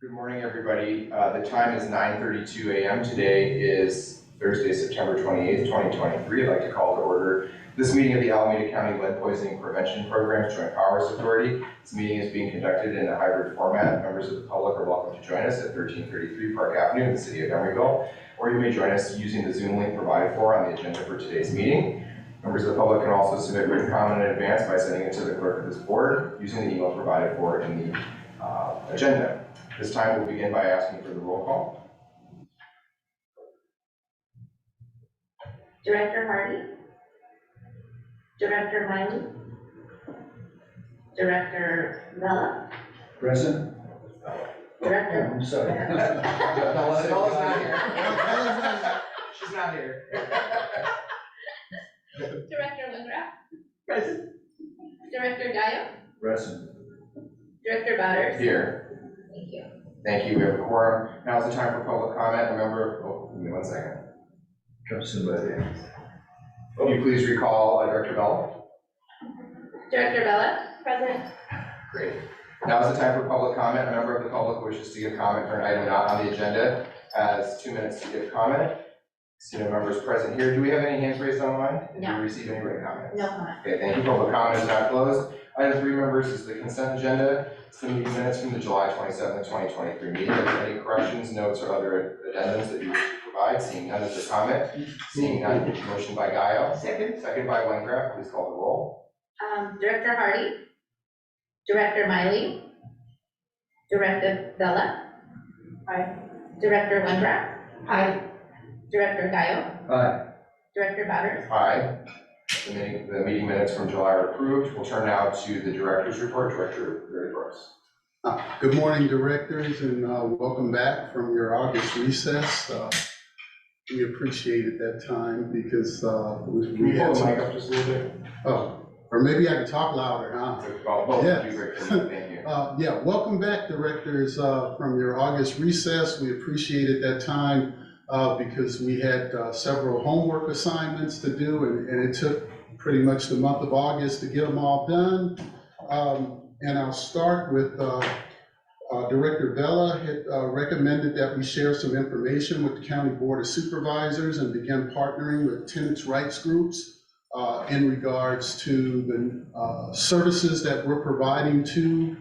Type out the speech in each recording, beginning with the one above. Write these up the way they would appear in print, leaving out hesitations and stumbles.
Good morning, everybody. The time is 9:32 a.m. Today is Thursday, September 28th, 2023. I'd like to call to order this meeting of the Alameda County Lead Poisoning Prevention Program Joint Powers Authority. This meeting is being conducted in a hybrid format. Members of the public are welcome to join us at 1333 Park Avenue in the city of Emeryville, or you may join us using the Zoom link provided for on the agenda for today's meeting. Members of the public can also submit written comment in advance by sending it to the clerk of this board using the email provided for in the agenda. This time we'll begin by asking for the roll call. Director Hardy, Director Miley, Director Vela, Present. Director. I'm sorry. Bella's not here. She's not here. Director Wingraf, Present. Director Gaio, Present. Director Butters. Here. Thank you. Thank you. We have a quorum. Now is the time for public comment. A member, give me 1 second. Come somebody. Will you please recall Director Bella? Director Vela. Present. Great. Now is the time for public comment. A member of the public wishes to give comment for an item not on the agenda has 2 minutes to give comment. See no members present here. Do we have any hands raised online? No. Did we receive any written comments? No comment. Okay, thank you. Public comment is now closed. Item 3, members, is the consent agenda. It's the meeting minutes from the July 27th, 2023 meeting. Are there any corrections, notes, or other addendums that you wish to provide? Seeing none, is there comment? Seeing none, motion by Gaio. Second by Wengraf. Please call the roll. Director Hardy, Director Miley, Director Vela. Aye. Director Wingraf. Aye. Director Gaio, Aye. Director Butters. Aye. The meeting minutes from July are approved. We'll turn now to the director's report. Director Barry Brooks. Good morning, directors, and welcome back from your August recess. We appreciated that time because Can you pull the mic up just a little bit? Oh, or maybe I could talk louder, huh? Both Yeah. would be great for me. Thank you. Yeah, welcome back, directors, from your August recess. We appreciated that time because we had several homework assignments to do, and it took pretty much the month of August to get them all done. And I'll start with Director Vela had recommended that we share some information with the County Board of Supervisors and begin partnering with tenants' rights groups in regards to the services that we're providing to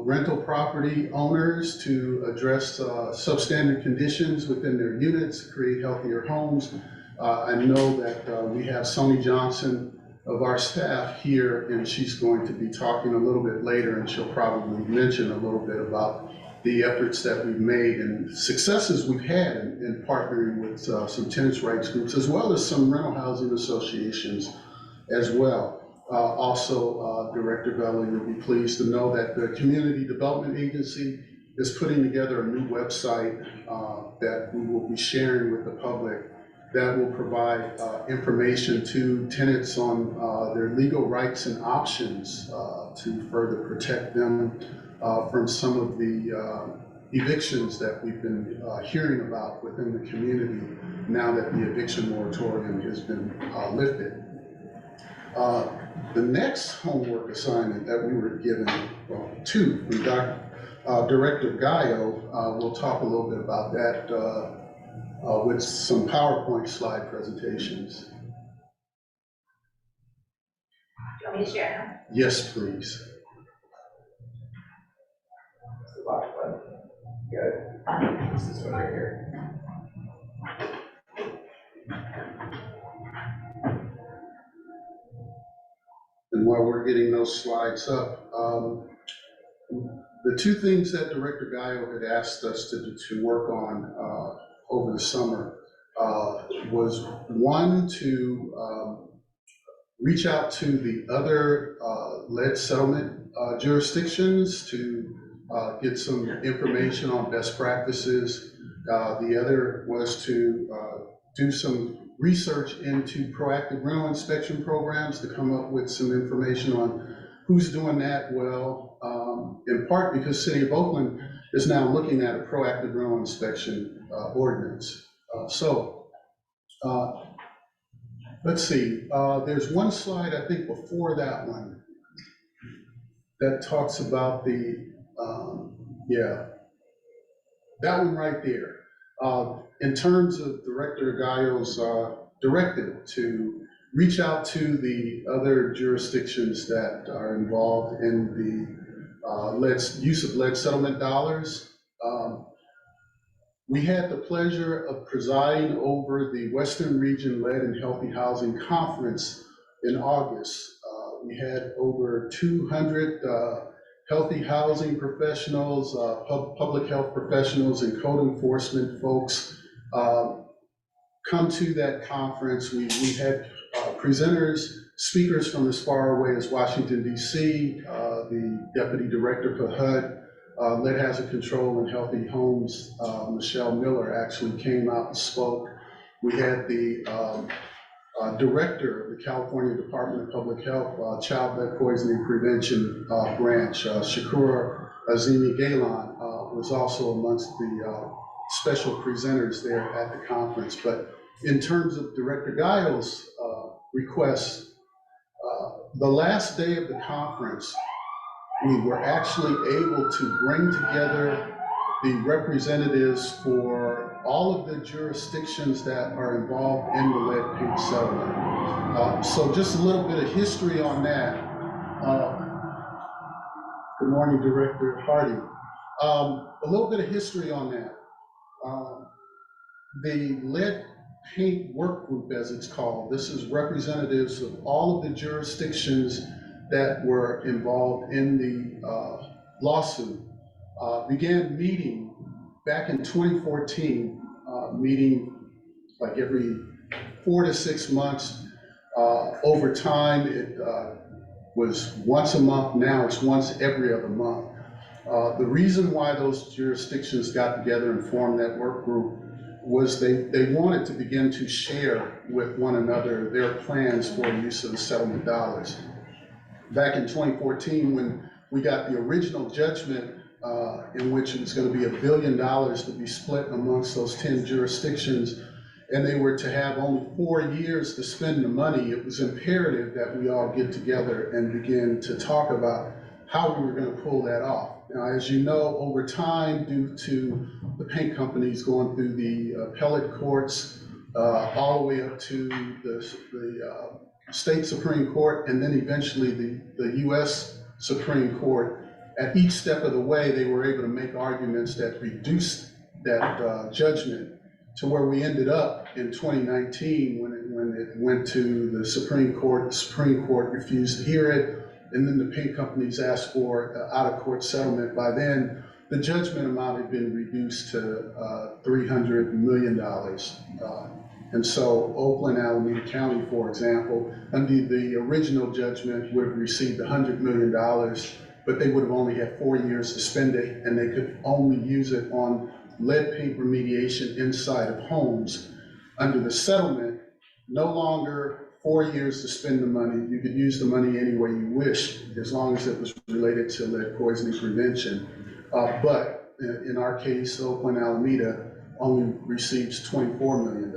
rental property owners to address substandard conditions within their units, create healthier homes. I know that we have Sony Johnson of our staff here, and she's going to be talking a little bit later, and she'll probably mention a little bit about the efforts that we've made and successes we've had in partnering with some tenants' rights groups, as well as some rental housing associations as well. Also, Director Vela, you'll be pleased to know that the Community Development Agency is putting together a new website that we will be sharing with the public that will provide information to tenants on their legal rights and options to further protect them from some of the evictions that we've been hearing about within the community now that the eviction moratorium has been lifted. The next homework assignment that we were given, well, two from Director Gaio, we'll talk a little bit about that with some PowerPoint slide presentations. Do you want me to share? Yes, please. The last one. Good. This is one right here. And while we're getting those slides up, the two things that Director Gaio had asked us to work on over the summer was one, to reach out to the other lead settlement jurisdictions to get some information on best practices. The other was to do some research into proactive rental inspection programs to come up with some information on who's doing that well, in part because City of Oakland is now looking at a proactive rental inspection ordinance. Let's see, there's one slide, I think, before that one that talks about the, that one right there. In terms of Director Gallo's directive to reach out to the other jurisdictions that are involved in the use of lead settlement dollars, we had the pleasure of presiding over the Western Region Lead and Healthy Housing Conference in August. We had over 200 healthy housing professionals, public health professionals, and code enforcement folks come to that conference. We had presenters, speakers from as far away as Washington, D.C., the Deputy Director for HUD, Lead Hazard Control and Healthy Homes, Michelle Miller, actually came out and spoke. We had the Director of the California Department of Public Health, Child Lead Poisoning Prevention Branch, Shakur Azimi Galan, was also amongst the special presenters there at the conference. But in terms of Director Gallo's requests, the last day of the conference, we were actually able to bring together the representatives for all of the jurisdictions that are involved in the lead paint settlement. So just a little bit of history on that. Good morning, Director Hardy. A little bit of history on that. The lead paint work group, as it's called, this is representatives of all of the jurisdictions that were involved in the lawsuit, began meeting back in 2014, meeting like every 4 to 6 months. Over time, it was once a month. Now it's once every other month. The reason why those jurisdictions got together and formed that work group was they wanted to begin to share with one another their plans for the use of the settlement dollars. Back in 2014, when we got the original judgment in which it was going to be $1 billion to be split amongst those 10 jurisdictions, and they were to have only 4 years to spend the money, it was imperative that we all get together and begin to talk about how we were going to pull that off. Now, as you know, over time, due to the paint companies going through the appellate courts, all the way up to the state Supreme Court, and then eventually the US Supreme Court, at each step of the way, they were able to make arguments that reduced that judgment to where we ended up in 2019 when it went to the Supreme Court. The Supreme Court refused to hear it, and then the paint companies asked for out-of-court settlement. By then, the judgment amount had been reduced to $300 million. And so Oakland, Alameda County, for example, under the original judgment would have received $100 million, but they would have only had 4 years to spend it, and they could only use it on lead paint remediation inside of homes. Under the settlement, no longer 4 years to spend the money. You could use the money any way you wish, as long as it was related to lead poisoning prevention. But in our case, Oakland, Alameda only receives $24 million.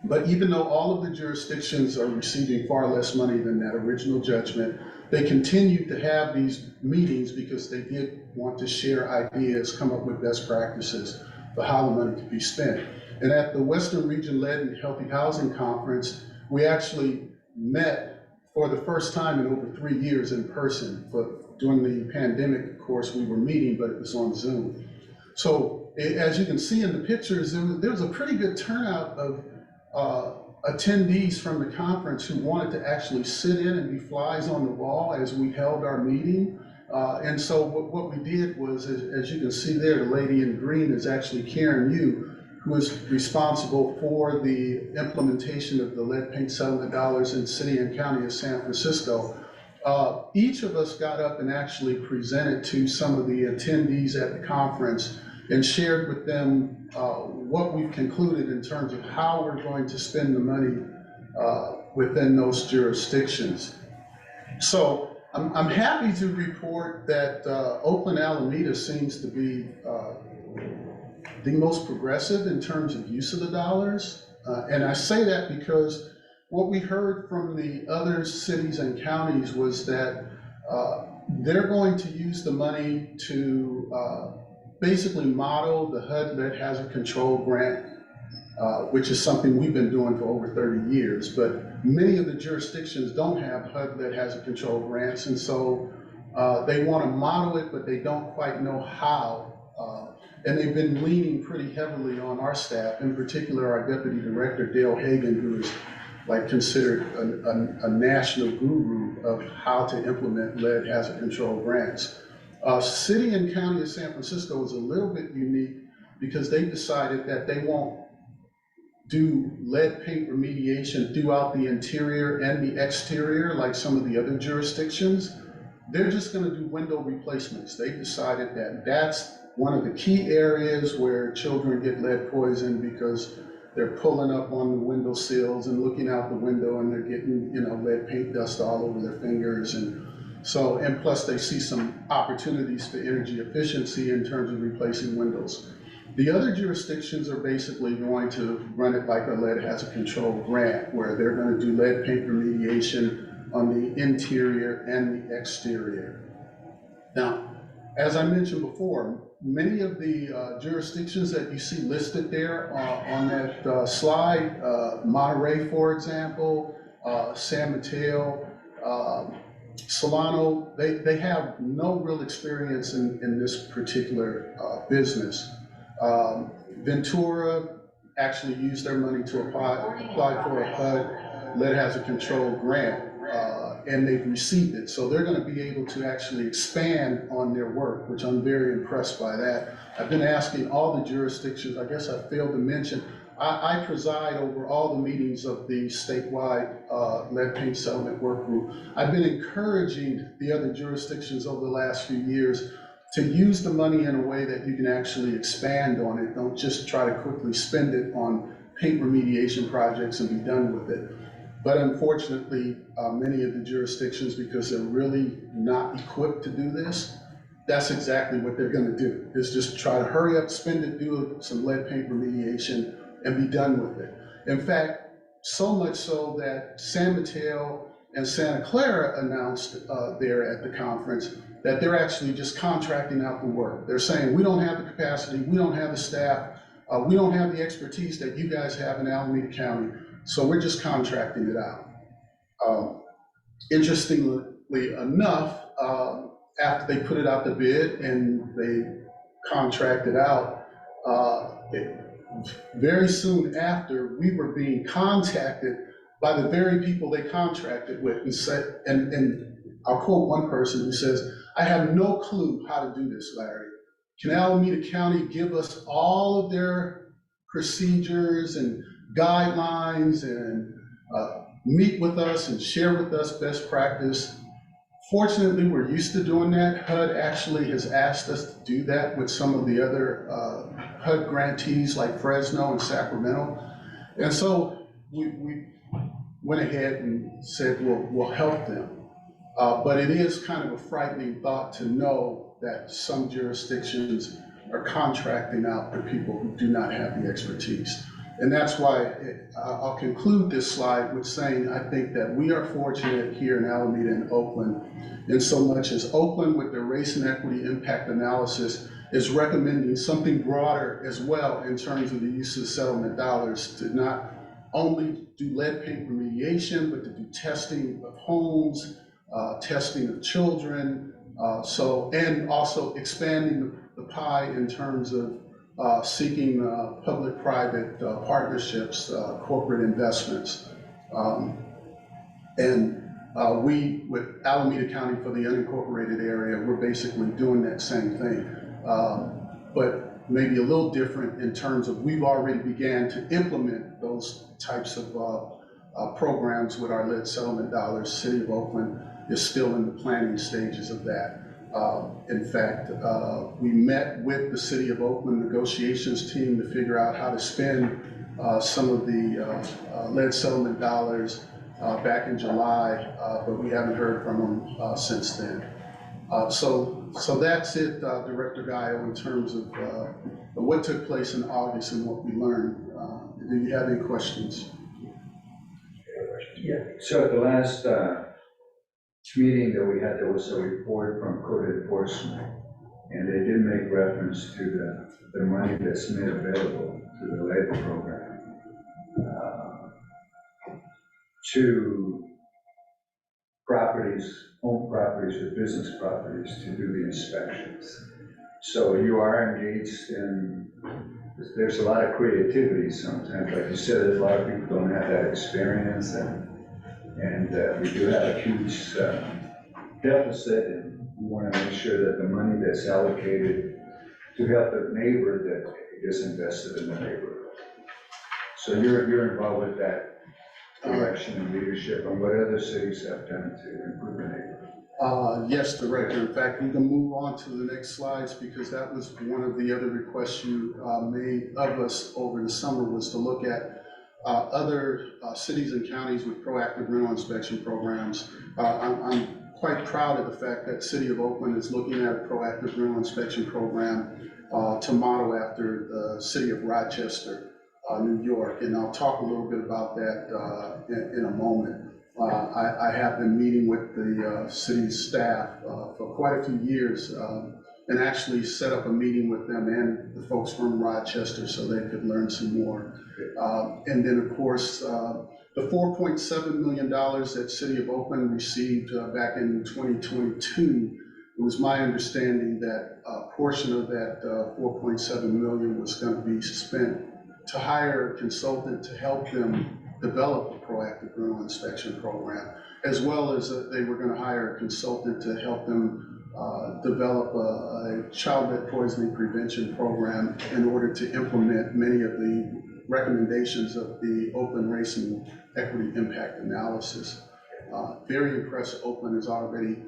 But even though all of the jurisdictions are receiving far less money than that original judgment, they continue to have these meetings because they did want to share ideas, come up with best practices for how the money could be spent. And at the Western Region Lead and Healthy Housing Conference, we actually met for the first time in over 3 years in person. During the pandemic, of course, we were meeting, but it was on Zoom. So as you can see in the pictures, there was a pretty good turnout of attendees from the conference who wanted to actually sit in and be flies on the wall as we held our meeting. And so what we did was, as you can see there, the lady in green is actually Karen Yu, who is responsible for the implementation of the lead paint settlement dollars in City and County of San Francisco. Each of us got up and actually presented to some of the attendees at the conference and shared with them what we've concluded in terms of how we're going to spend the money within those jurisdictions. So I'm happy to report that Oakland, Alameda seems to be the most progressive in terms of use of the dollars. And I say that because what we heard from the other cities and counties was that they're going to use the money to basically model the HUD Lead Hazard Control Grant, which is something we've been doing for over 30 years. But many of the jurisdictions don't have HUD Lead Hazard Control grants, and so they want to model it, but they don't quite know how. And they've been leaning pretty heavily on our staff, in particular our Deputy Director, Dale Hagan, who is like considered a national guru of how to implement lead hazard control grants. City and County of San Francisco is a little bit unique because they decided that they won't do lead paint remediation throughout the interior and the exterior like some of the other jurisdictions. They're just gonna do window replacements. They decided that that's one of the key areas where children get lead poison because they're pulling up on the window sills and looking out the window and they're getting, lead paint dust all over their fingers. And plus they see some opportunities for energy efficiency in terms of replacing windows. The other jurisdictions are basically going to run it like a lead hazard control grant, where they're going to do lead paint remediation on the interior and the exterior. Now, as I mentioned before, many of the jurisdictions that you see listed there on that slide, Monterey, for example, San Mateo, Solano, they have no real experience in this particular business. Ventura actually used their money to apply for a HUD lead hazard control grant, and they've received it. So they're going to be able to actually expand on their work, which I'm very impressed by that. I've been asking all the jurisdictions, I guess I failed to mention, I preside over all the meetings of the statewide lead paint settlement work group. I've been encouraging the other jurisdictions over the last few years to use the money in a way that you can actually expand on it. Don't just try to quickly spend it on paint remediation projects and be done with it. But unfortunately, many of the jurisdictions, because they're really not equipped to do this, that's exactly what they're gonna do, is just try to hurry up, spend it, do some lead paint remediation, and be done with it. In fact, so much so that San Mateo and Santa Clara announced there at the conference that they're actually just contracting out the work. They're saying, we don't have the capacity, we don't have the staff, we don't have the expertise that you guys have in Alameda County, so we're just contracting it out. Interestingly enough, after they put it out the bid and they contracted out, very soon after, we were being contacted by the very people they contracted with and said, and I'll quote one person who says, I have no clue how to do this, Larry. Can Alameda County give us all of their procedures and guidelines and meet with us and share with us best practice? Fortunately, we're used to doing that. HUD actually has asked us to do that with some of the other HUD grantees like Fresno and Sacramento. And so we went ahead and said, we'll help them. But it is kind of a frightening thought to know that some jurisdictions are contracting out to people who do not have the expertise. And that's why I'll conclude this slide with saying I think that we are fortunate here in Alameda and Oakland, in so much as Oakland with their race and equity impact analysis is recommending something broader as well in terms of the use of settlement dollars to not only do lead paint remediation, but to do testing of homes, testing of children, and also expanding the pie in terms of seeking public-private partnerships, corporate investments. We, with Alameda County for the unincorporated area, we're basically doing that same thing. But maybe a little different in terms of we've already began to implement those types of programs with our lead settlement dollars. City of Oakland is still in the planning stages of that. In fact, we met with the City of Oakland negotiations team to figure out how to spend some of the lead settlement dollars back in July, but we haven't heard from them since then. So that's it, Director Gaio, in terms of what took place in August and what we learned. Do you have any questions? Yeah, so at the last meeting that we had, there was a report from code enforcement And they did make reference to the money that's made available to the labor program to properties, home properties or business properties to do the inspections. So you are engaged in, there's a lot of creativity sometimes. Like you said, a lot of people don't have that experience, and we do have a huge deficit, and we want to make sure that the money that's allocated to help the neighbor, that it is invested in the neighborhood. So you're involved with that direction and leadership, and what other cities have done to improve the neighborhood? Yes, Director. In fact, we can move on to the next slides because that was one of the other requests you made of us over the summer, was to look at other cities and counties with proactive rental inspection programs. I'm quite proud of the fact that City of Oakland is looking at a proactive rental inspection program to model after the City of Rochester, New York, and I'll talk a little bit about that in a moment. I have been meeting with the city's staff for quite a few years and actually set up a meeting with them and the folks from Rochester so they could learn some more. And then, of course, the $4.7 million that City of Oakland received back in 2022, it was my understanding that a portion of that $4.7 million was going to be spent to hire a consultant to help them develop a proactive rental inspection program, as well as they were going to hire a consultant to help them develop a child lead poisoning prevention program in order to implement many of the recommendations of the Oakland Race and Equity Impact Analysis. Very impressed, Oakland has already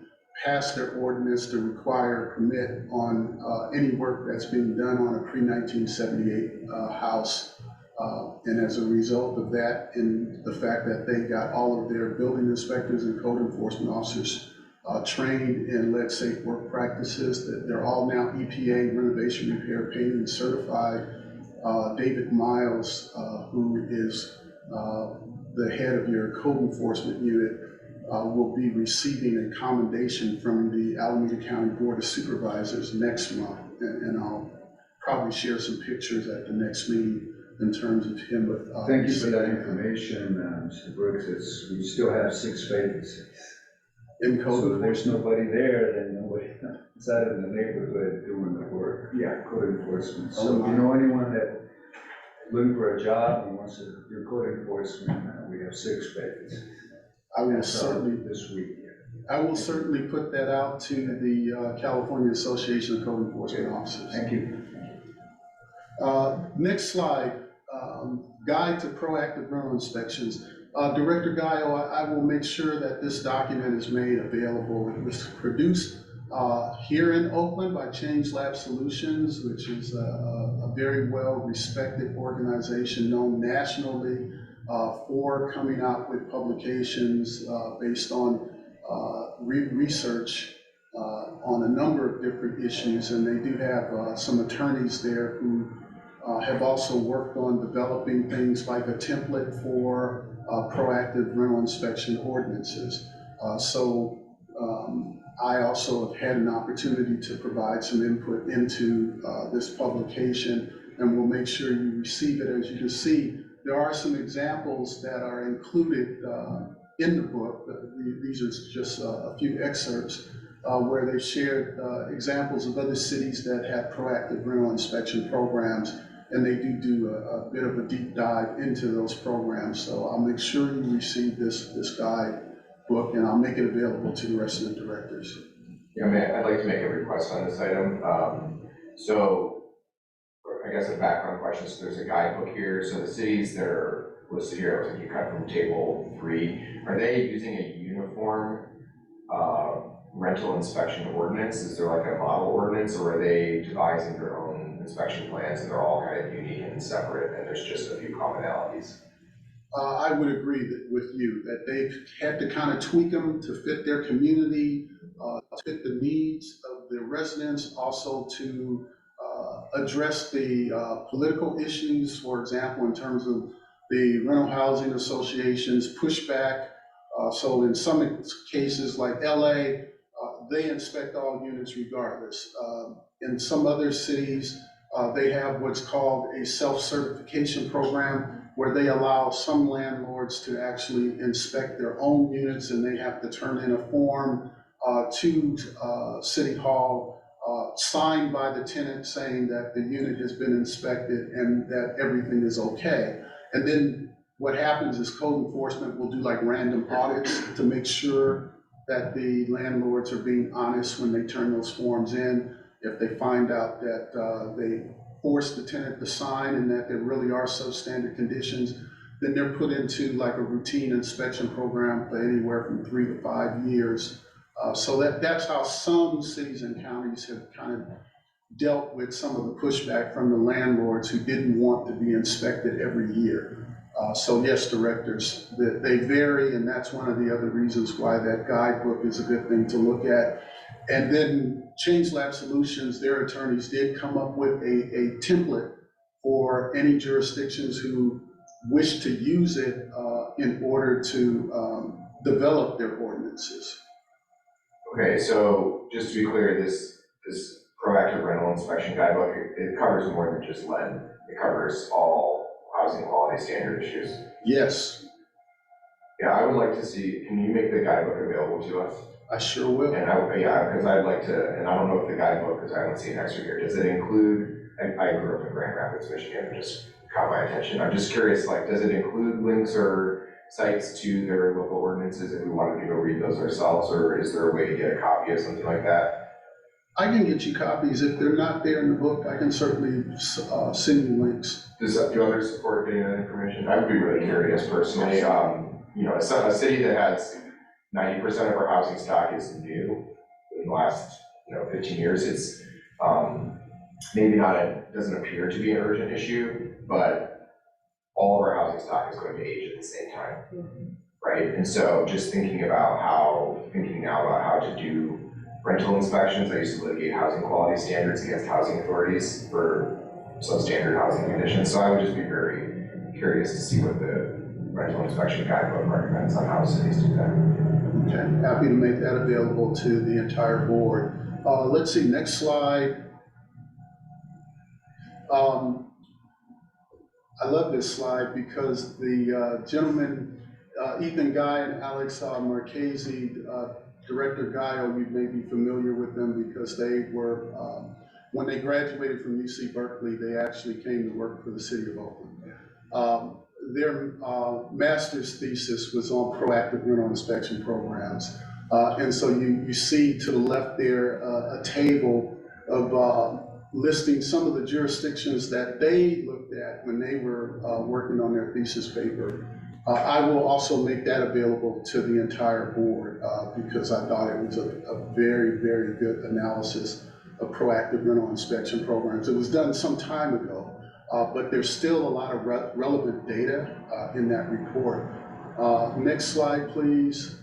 passed their ordinance to require a permit on any work that's being done on a pre-1978 house. And as a result of that, and the fact that they got all of their building inspectors and code enforcement officers trained in lead safe work practices, that they're all now EPA renovation, repair, painting certified. David Miles, who is the head of your code enforcement unit, will be receiving a commendation from the Alameda County Board of Supervisors next month. And I'll probably share some pictures at the next meeting in terms of him. Thank you for that information, Mr. Brooks. We still have 6 vacancies. In code So enforcement. there's nobody there, then nobody inside of the neighborhood doing the work. Yeah, code enforcement. So if you know anyone that looking for a job and wants to do code enforcement, we have 6 vacancies. I will That's certainly this week. I will certainly put that out to the California Association of Code Enforcement Officers. Thank you. Next slide, Guide to Proactive Rental Inspections. Director Gallo, I will make sure that this document is made available. It was produced here in Oakland by Change Lab Solutions, which is a very well-respected organization known nationally for coming out with publications based on research on a number of different issues, and they do have some attorneys there who have also worked on developing things like a template for proactive rental inspection ordinances. I also have had an opportunity to provide some input into this publication, and we'll make sure you receive it. As you can see, there are some examples that are included in the book. These are just a few excerpts where they shared examples of other cities that have proactive rental inspection programs, and they do a bit of a deep dive into those programs. So I'll make sure you receive this guide book, and I'll make it available to the rest of the directors. Yeah, I'd like to make a request on this item. So I guess a background question, so there's a guidebook here. So the cities that are listed here, I think you cut from table 3, are they using a uniform rental inspection ordinance? Is there like a model ordinance, or are they devising their own inspection plans and they're all kind of unique and separate and there's just a few commonalities? I would agree with you that they've had to kind of tweak them to fit their community, to fit the needs of their residents, also to address the political issues, for example, in terms of the rental housing associations pushback. So in some cases like LA, they inspect all units regardless. In some other cities, they have what's called a self-certification program where they allow some landlords to actually inspect their own units, and they have to turn in a form to City Hall, signed by the tenant saying that the unit has been inspected and that everything is okay. And then what happens is code enforcement will do like random audits to make sure that the landlords are being honest when they turn those forms in. If they find out that they forced the tenant to sign and that there really are substandard conditions, then they're put into like a routine inspection program for anywhere from 3 to 5 years. So that's how some cities and counties have kind of dealt with some of the pushback from the landlords who didn't want to be inspected every year. So yes, directors, they vary, and that's one of the other reasons why that guidebook is a good thing to look at. And then Change Lab Solutions, their attorneys did come up with a template for any jurisdictions who wish to use it in order to develop their ordinances. Okay, so just to be clear, this proactive rental inspection guidebook, it covers more than just lead. It covers all housing quality standard issues. Yes, Yeah, I would like to see, can you make the guidebook available to us? I sure will. And because I'd like to, and I don't know if the guidebook, because I don't see an extra here, does it include, I grew up in Grand Rapids, Michigan, it just caught my attention. I'm just curious, like, does it include links or sites to their local ordinances if we wanted to go read those ourselves, or is there a way to get a copy of something like that? I can get you copies. If they're not there in the book, I can certainly send you links. Do others support getting that information? I would be really curious personally. You know, a city that has 90% of our housing stock is new in the last 15 years. It's maybe doesn't appear to be an urgent issue, but all of our housing stock is going to age at the same time, right? And so just thinking now about how to do rental inspections. I used to litigate housing quality standards against housing authorities for substandard housing conditions. So I would just be very curious to see what the rental inspection guidebook recommends on how cities do that. Okay, happy to make that available to the entire board. Let's see, next slide. I love this slide because the gentlemen, Ethan Guy and Alex Marchese, Director Guile, you may be familiar with them because they were, when they graduated from UC Berkeley, they actually came to work for the city of Oakland. Their master's thesis was on proactive rental inspection programs. And so you see to the left there a table of listing some of the jurisdictions that they looked at when they were working on their thesis paper. I will also make that available to the entire board because I thought it was a very, very good analysis of proactive rental inspection programs. It was done some time ago, but there's still a lot of relevant data in that report. Next slide, please.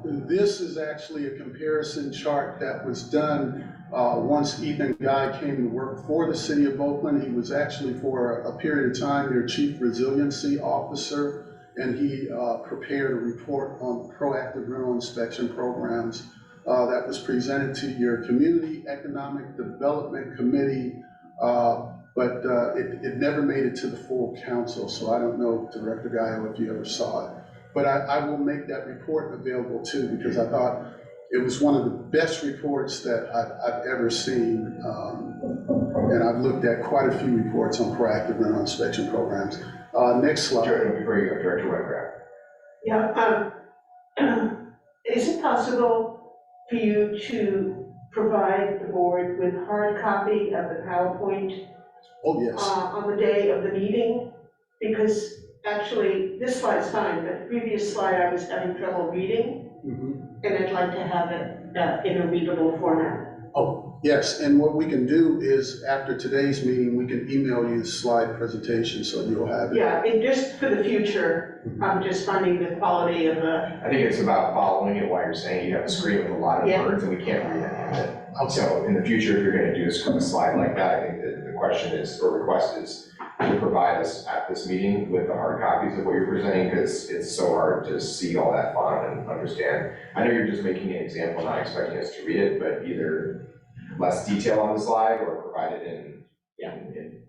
This is actually a comparison chart that was done once Ethan Guy came to work for the city of Oakland. He was actually for a period of time their chief resiliency officer, and he prepared a report on proactive rental inspection programs that was presented to your Community Economic Development Committee, but it never made it to the full council, so I don't know, Director Guy, if you ever saw it. But I will make that report available too, because I thought it was one of the best reports that I've ever seen. And I've looked at quite a few reports on proactive rental inspection programs. Next slide. Before you go, Director Wengraf. Yeah, is it possible for you to provide the board with hard copy of the PowerPoint Oh, yes. on the day of the meeting? Because actually, this slide's fine, but the previous slide I was having trouble reading, and I'd like to have it in a readable format. Oh, yes, and what we can do is, after today's meeting, we can email you the slide presentation, so you'll have it. Yeah, and just for the future, I'm just finding the quality of the... I think it's about following it while you're saying you have a screen with a lot of words and we can't read any of it. Okay. So in the future, if you're going to do a slide like that, I think that the question is, or request is, to provide us at this meeting with the hard copies of what you're presenting, because it's so hard to see all that font and understand. I know you're just making an example, not expecting us to read it, but either less detail on the slide or provide it in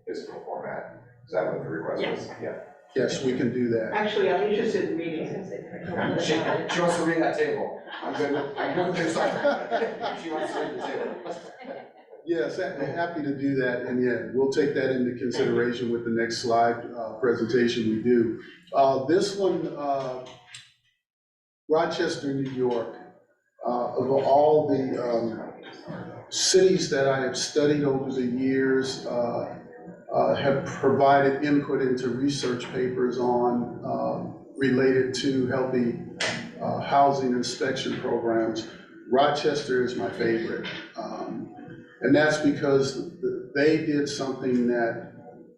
physical format. Is that what the request was? Yeah. Yes, we can do that. Actually, I'm interested in reading it. She wants to read that table. I'm good with this. She wants to read the table. Yes, happy to do that, and yeah, we'll take that into consideration with the next slide presentation we do. This one, Rochester, New York, of all the cities that I have studied over the years, have provided input into research papers on related to healthy housing inspection programs. Rochester is my favorite. And that's because they did something that,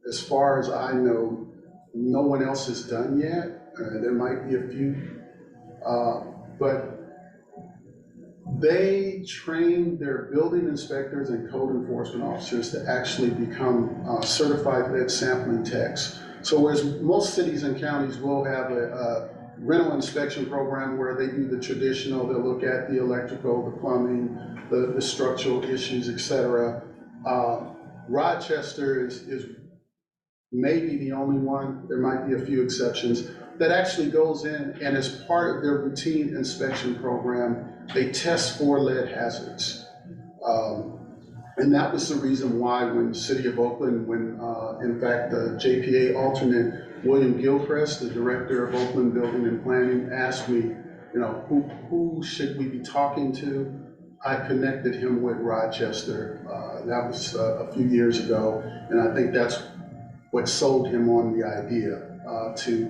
as far as I know, no one else has done yet. There might be a few, but they trained their building inspectors and code enforcement officers to actually become certified lead sampling techs. So whereas most cities and counties will have a rental inspection program where they do the traditional, they'll look at the electrical, the plumbing, the structural issues, et cetera. Rochester is maybe the only one, there might be a few exceptions, that actually goes in and as part of their routine inspection program, they test for lead hazards. And that was the reason why when the City of Oakland, when in fact the JPA alternate, William Gilchrist, the director of Oakland Building and Planning, asked me, you know, who should we be talking to? I connected him with Rochester. That was a few years ago, and I think that's what sold him on the idea to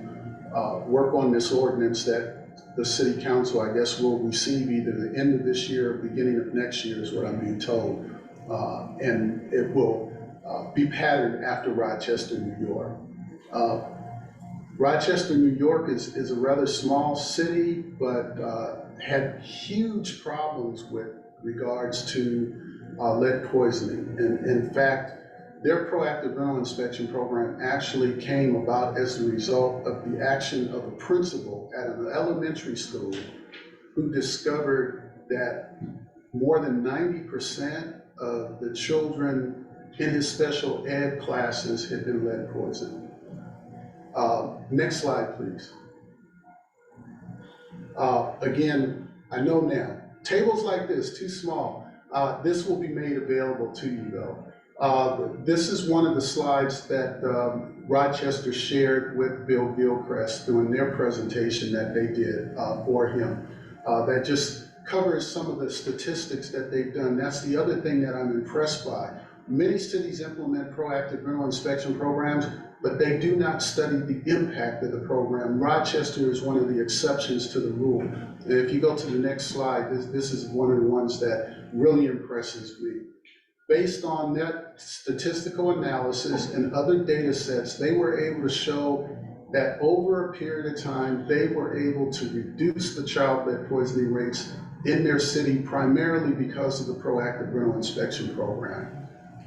work on this ordinance that the City Council, I guess, will receive either the end of this year or beginning of next year is what I'm being told. And it will be patterned after Rochester, New York. Rochester, New York is a rather small city, but had huge problems with regards to lead poisoning. And in fact, their proactive rental inspection program actually came about as a result of the action of a principal at an elementary school who discovered that more than 90% of the children in his special ed classes had been lead poisoned. Next slide, please. Again, I know now, tables like this, too small. This will be made available to you though. This is one of the slides that Rochester shared with Bill Gilchrist during their presentation that they did for him. That just covers some of the statistics that they've done. That's the other thing that I'm impressed by. Many cities implement proactive rental inspection programs, but they do not study the impact of the program. Rochester is one of the exceptions to the rule. And if you go to the next slide, this is one of the ones that really impresses me. Based on that statistical analysis and other data sets, they were able to show that over a period of time, they were able to reduce the child lead poisoning rates in their city primarily because of the proactive rental inspection program.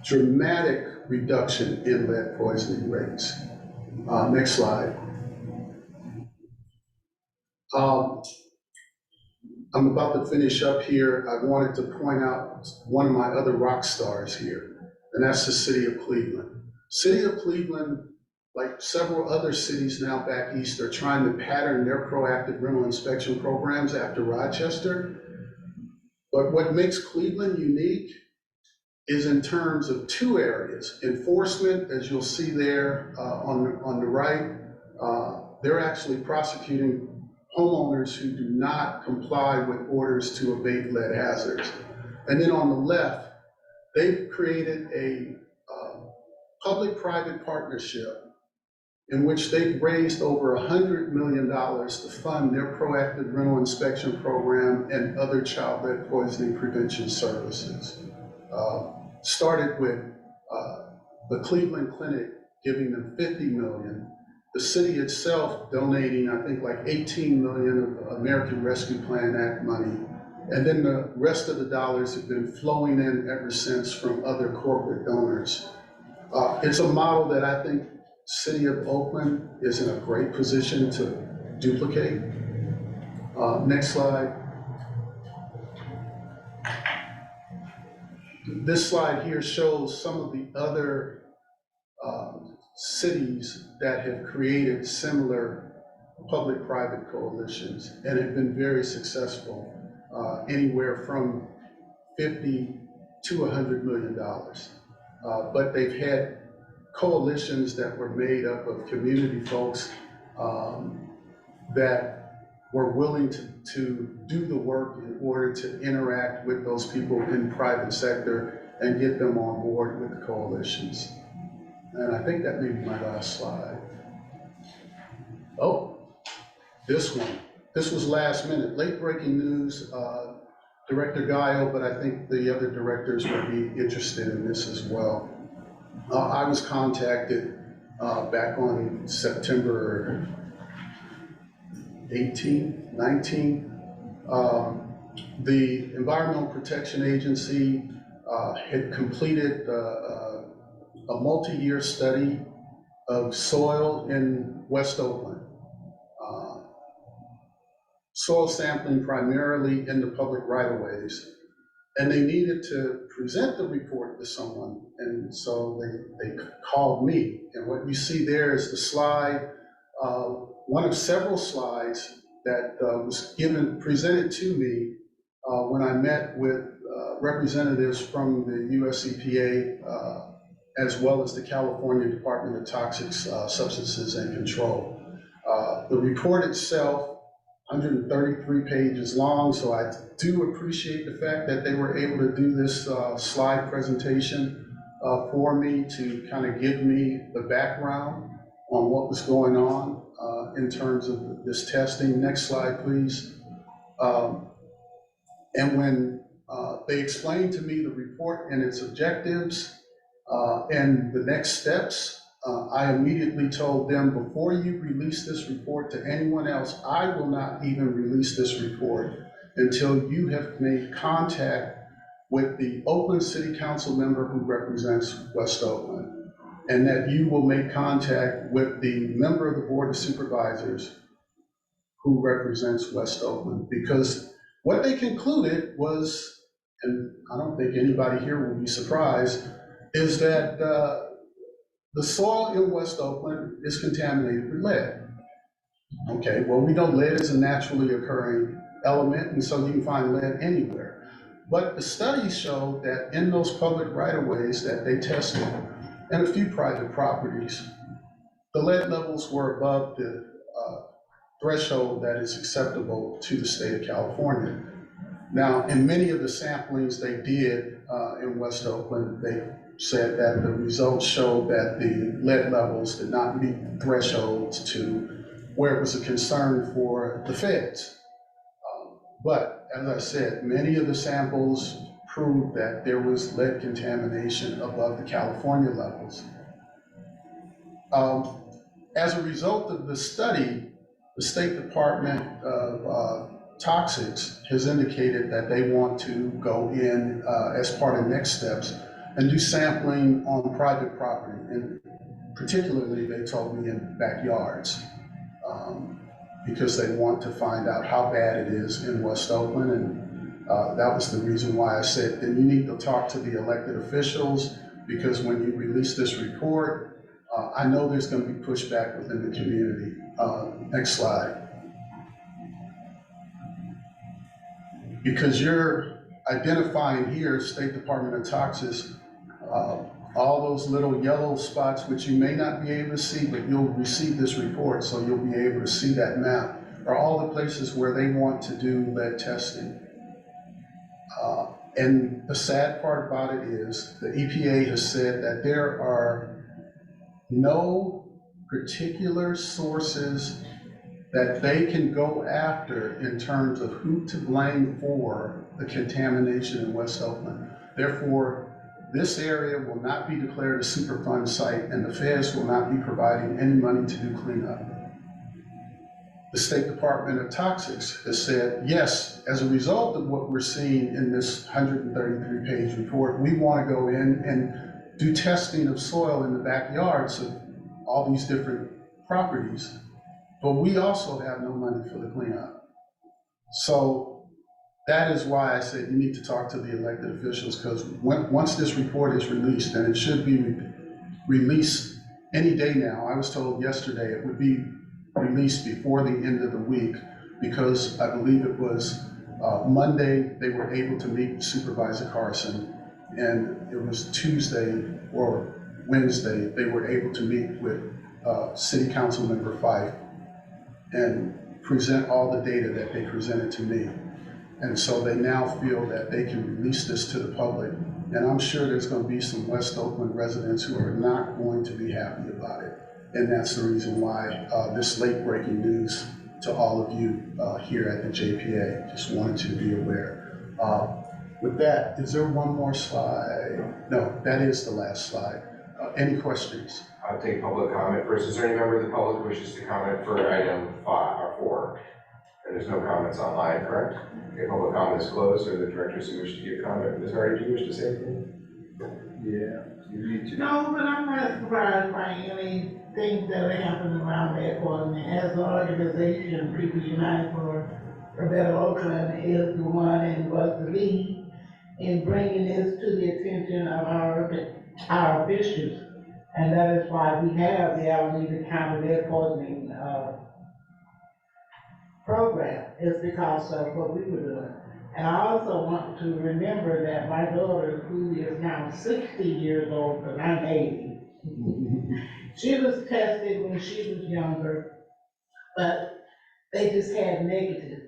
Dramatic reduction in lead poisoning rates. Next slide. I'm about to finish up here. I wanted to point out one of my other rock stars here, and that's the City of Cleveland. City of Cleveland, like several other cities now back east, are trying to pattern their proactive rental inspection programs after Rochester. But what makes Cleveland unique is in terms of two areas. Enforcement, as you'll see there on the right, they're actually prosecuting homeowners who do not comply with orders to abate lead hazards. And then on the left, they've created a public-private partnership in which they've raised over $100 million to fund their proactive rental inspection program and other child lead poisoning prevention services. Started with the Cleveland Clinic giving them $50 million, the city itself donating, I think, like $18 million of American Rescue Plan Act money, and then the rest of the dollars have been flowing in ever since from other corporate donors. It's a model that I think City of Oakland is in a great position to duplicate. Next slide. This slide here shows some of the other cities that have created similar public-private coalitions and have been very successful, anywhere from 50 to $100 million. But they've had coalitions that were made up of community folks that were willing to do the work in order to interact with those people in the private sector and get them on board with the coalitions. And I think that may be my last slide. Oh, this one. This was last minute, late breaking news. Director Gaio, but I think the other directors would be interested in this as well. I was contacted back on September 18, 19. The Environmental Protection Agency had completed a multi-year study of soil in West Oakland. Soil sampling primarily in the public right-of-ways. And they needed to present the report to someone. And so they called me. And what you see there is the slide, one of several slides that was presented to me when I met with representatives from the US EPA, as well as the California Department of Toxic Substances and Control. The report itself, 133 pages long, so I do appreciate the fact that they were able to do this slide presentation for me to kind of give me the background on what was going on in terms of this testing. Next slide, please. And when they explained to me the report and its objectives and the next steps, I immediately told them, before you release this report to anyone else, I will not even release this report until you have made contact with the Oakland City Council member who represents West Oakland, and that you will make contact with the member of the Board of Supervisors who represents West Oakland. Because what they concluded was, and I don't think anybody here will be surprised, is that the soil in West Oakland is contaminated with lead. Okay, well, we know lead is a naturally occurring element, and so you can find lead anywhere. But the studies show that in those public right-of-ways that they tested, and a few private properties, the lead levels were above the threshold that is acceptable to the state of California. Now, in many of the samplings they did in West Oakland, they said that the results showed that the lead levels did not meet thresholds to where it was a concern for the feds. But as I said, many of the samples proved that there was lead contamination above the California levels. As a result of the study, the State Department of Toxics has indicated that they want to go in as part of next steps and do sampling on private property, and particularly, they told me, in backyards, because they want to find out how bad it is in West Oakland. And that was the reason why I said, then you need to talk to the elected officials, because when you release this report, I know there's going to be pushback within the community. Next slide. Because you're identifying here, State Department of Toxics, all those little yellow spots, which you may not be able to see, but you'll receive this report, so you'll be able to see that map, are all the places where they want to do lead testing. And the sad part about it is the EPA has said that there are no particular sources that they can go after in terms of who to blame for the contamination in West Oakland. Therefore, this area will not be declared a Superfund site, and the feds will not be providing any money to do cleanup. The State Department of Toxics has said, yes, as a result of what we're seeing in this 133-page report, we want to go in and do testing of soil in the backyards of all these different properties, but we also have no money for the cleanup. So that is why I said you need to talk to the elected officials, because once this report is released, and it should be released any day now. I was told yesterday it would be released before the end of the week, because I believe it was Monday, they were able to meet with Supervisor Carson, and it was Tuesday or Wednesday, they were able to meet with City Council Member Fife and present all the data that they presented to me. And so they now feel that they can release this to the public. And I'm sure there's going to be some West Oakland residents who are not going to be happy about it. And that's the reason why this late breaking news to all of you here at the JPA. Just wanted to be aware. With that, is there one more slide? No, that is the last slide. Any questions? I'll take public comment first. Is there any member of the public who wishes to comment for item 4? And there's no comments online, correct? Okay, public comment is closed. Are the directors who wish to give comment? Ms. Hardy, do you wish to say anything? Yeah, you need to. No, but I'm not surprised by anything that happened around that department. As an organization, People United for a Better Oakland is the one and was the lead in bringing this to the attention of our officials. And that is why we have the Alameda County Lead Poisoning program, is because of what we were doing. And I also want to remember that my daughter, who is now 60 years old, but I'm 80, she was tested when she was younger, but they just had negative.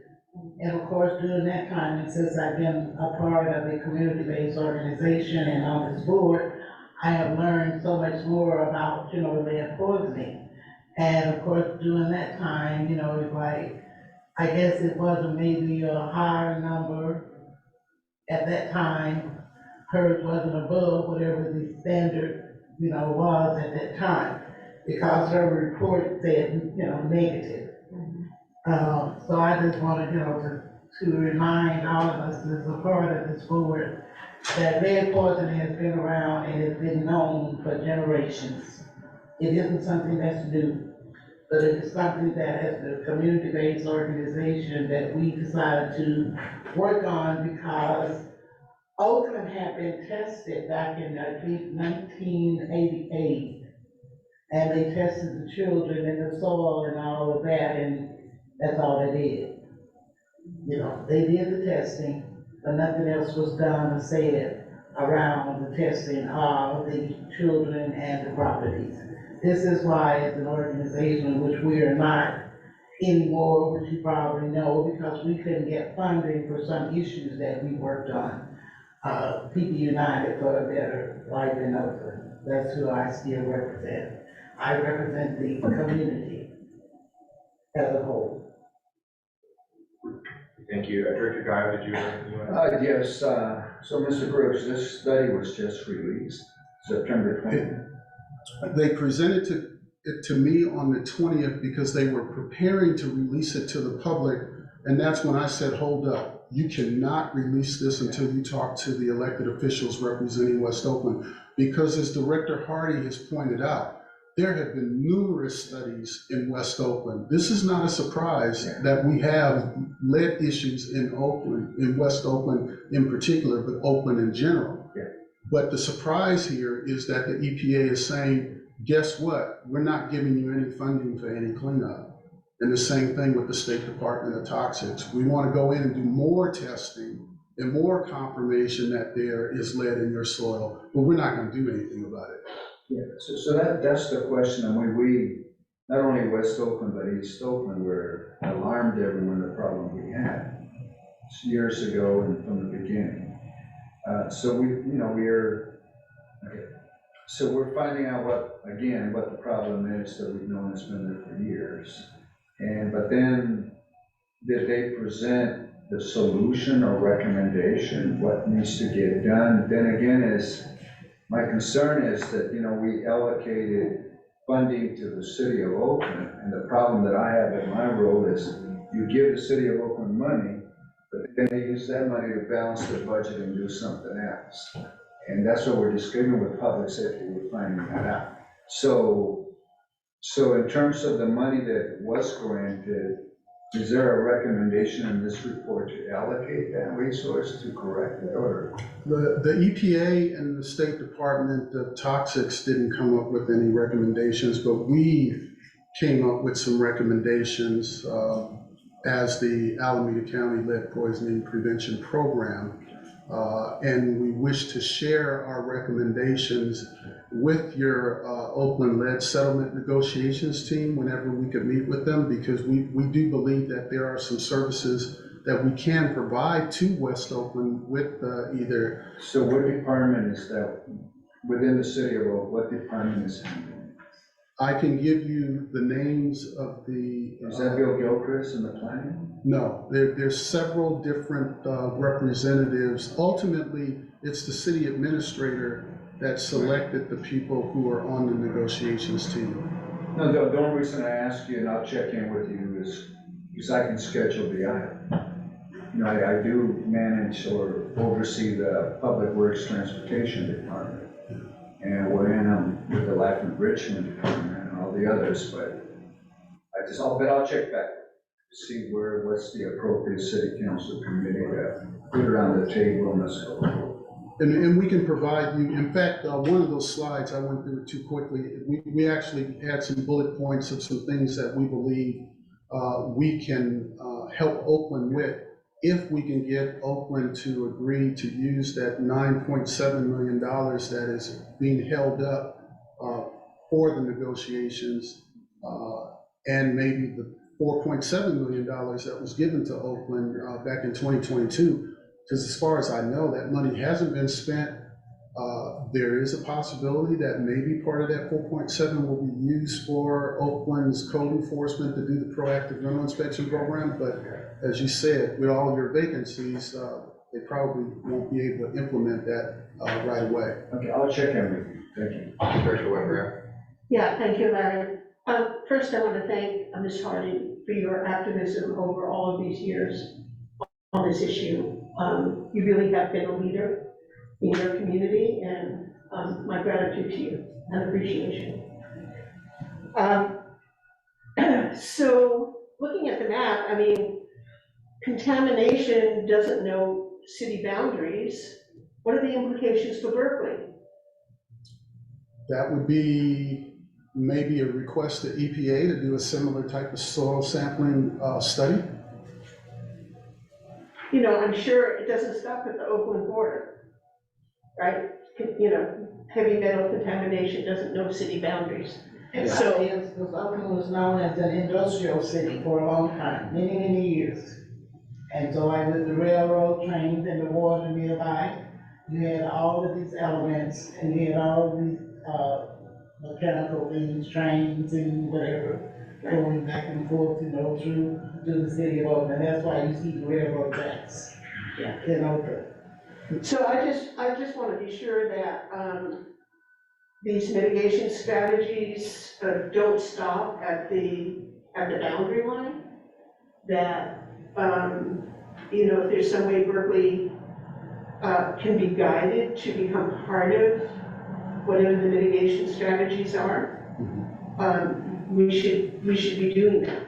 And of course, during that time, and since I've been a part of a community-based organization and on this board, I have learned so much more about, lead poisoning. And of course, during that time, it's like, I guess it wasn't maybe a higher number at that time. Hers wasn't above whatever the standard, was at that time, because her report said, negative. So I just wanted, to remind all of us as a part of this board that lead poisoning has been around and has been known for generations. It isn't something that's new. But it is something that as a community-based organization that we decided to work on, because Oakland had been tested back in, I think, 1988. And they tested the children in the soil and all of that, and that's all they did. They did the testing, but nothing else was done or said around the testing of the children and the properties. This is why, as an organization, which we are not anymore, which you probably know, because we couldn't get funding for some issues that we worked on. People United for a Better Life in Oakland. That's who I still represent. I represent the community as a whole. Thank you. Director Guy, did you have anything you want to Yes, so Mr. Brooks, this study was just released, September 20th. They presented it to me on the 20th because they were preparing to release it to the public, and that's when I said, hold up, you cannot release this until you talk to the elected officials representing West Oakland, because as Director Hardy has pointed out, there have been numerous studies in West Oakland. This is not a surprise that we have lead issues in Oakland, in West Oakland in particular, but Oakland in general. Yeah. But the surprise here is that the EPA is saying, guess what? We're not giving you any funding for any cleanup. And the same thing with the State Department of Toxics. We want to go in and do more testing and more confirmation that there is lead in your soil, but we're not going to do anything about it. Yeah, so that's the question. I mean, we, not only West Oakland, but East Oakland, were alarmed everyone the problem we had years ago and from the beginning. So we're finding out what the problem is that we've known has been there for years. But then, did they present the solution or recommendation, what needs to get done? Then again, my concern is that, we allocated funding to the city of Oakland, and the problem that I have in my role is you give the city of Oakland money, but then they use that money to balance their budget and do something else. And that's what we're discussing with public safety, we're finding that out. So So in terms of the money that was granted, is there a recommendation in this report to allocate that resource to correct it, or? The EPA and the State Department of Toxics didn't come up with any recommendations, but we came up with some recommendations as the Alameda County Lead Poisoning Prevention Program. And we wish to share our recommendations with your Oakland lead settlement negotiations team whenever we could meet with them, because we do believe that there are some services that we can provide to West Oakland with either. So what department is that, within the city of Oak, what department is handling it? I can give you the names of the. Is that Bill Gilchrist in the planning? No, there's several different representatives. Ultimately, it's the city administrator that selected the people who are on the negotiations team. No, the only reason I ask you, and I'll check in with you, is because I can schedule the item. You know, I do manage or oversee the Public Works Transportation Department. And we're in with the Life Enrichment Department and all the others, but I'll check back to see what's the appropriate city council committee to put around the table and let's go. And we can provide you, in fact, one of those slides, I went through it too quickly. We actually had some bullet points of some things that we believe we can help Oakland with, if we can get Oakland to agree to use that $9.7 million that is being held up for the negotiations, and maybe the $4.7 million that was given to Oakland back in 2022. Because as far as I know, that money hasn't been spent. There is a possibility that maybe part of that 4.7 will be used for Oakland's code enforcement to do the proactive rental inspection program. But as you said, with all your vacancies, they probably won't be able to implement that right away. Okay, I'll check in with you. Thank you. Director Winograd. Yeah, thank you, Larry. First, I want to thank Ms. Harding for your activism over all of these years on this issue. You really have been a leader in your community, and my gratitude to you and appreciation. So looking at the map, I mean, contamination doesn't know city boundaries. What are the implications for Berkeley? That would be maybe a request to EPA to do a similar type of soil sampling study. You know, I'm sure it doesn't stop at the Oakland border, right? You know, heavy metal contamination doesn't know city boundaries. So, because Oakland was known as an industrial city for a long time, many, many years. And so like with the railroad trains and the water nearby, you had all of these elements, and you had all of these mechanical things, trains and whatever, going back and forth, you know, through the city of Oakland. That's why you see the railroad tracks in Oakland. So I just want to be sure that these mitigation strategies don't stop at the boundary line. That you know, if there's some way Berkeley can be guided to become part of whatever the mitigation strategies are, we should be doing that.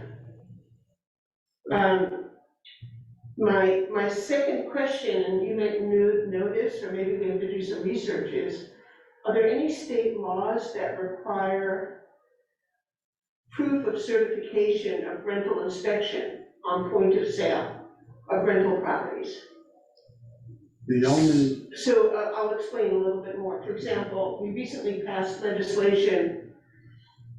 My second question, and you might know this, or maybe we have to do some research, is, are there any state laws that require proof of certification of rental inspection on point of sale of rental properties? The only, So I'll explain a little bit more. For example, we recently passed legislation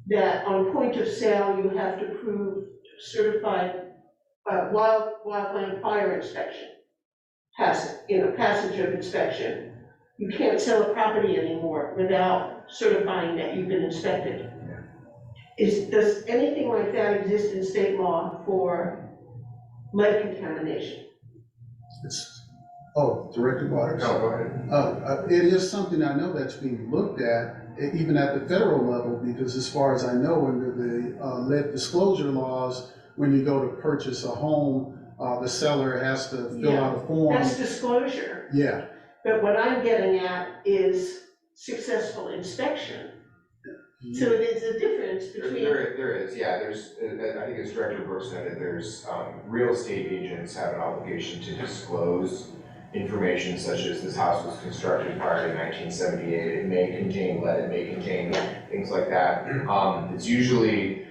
that on point of sale, you have to prove certified wildland fire inspection, passage of inspection. You can't sell a property anymore without certifying that you've been inspected. Does anything like that exist in state law for lead contamination? Director Waters? No, go ahead. It is something I know that's being looked at, even at the federal level, because as far as I know, under the lead disclosure laws, when you go to purchase a home, the seller has to fill out a form. That's disclosure. Yeah, But what I'm getting at is successful inspection. So there's a difference between, There is, yeah, there's, I think as Director Brooks noted, there's, real estate agents have an obligation to disclose information such as this house was constructed prior to 1978, it may contain lead, it may contain things like that. It's usually,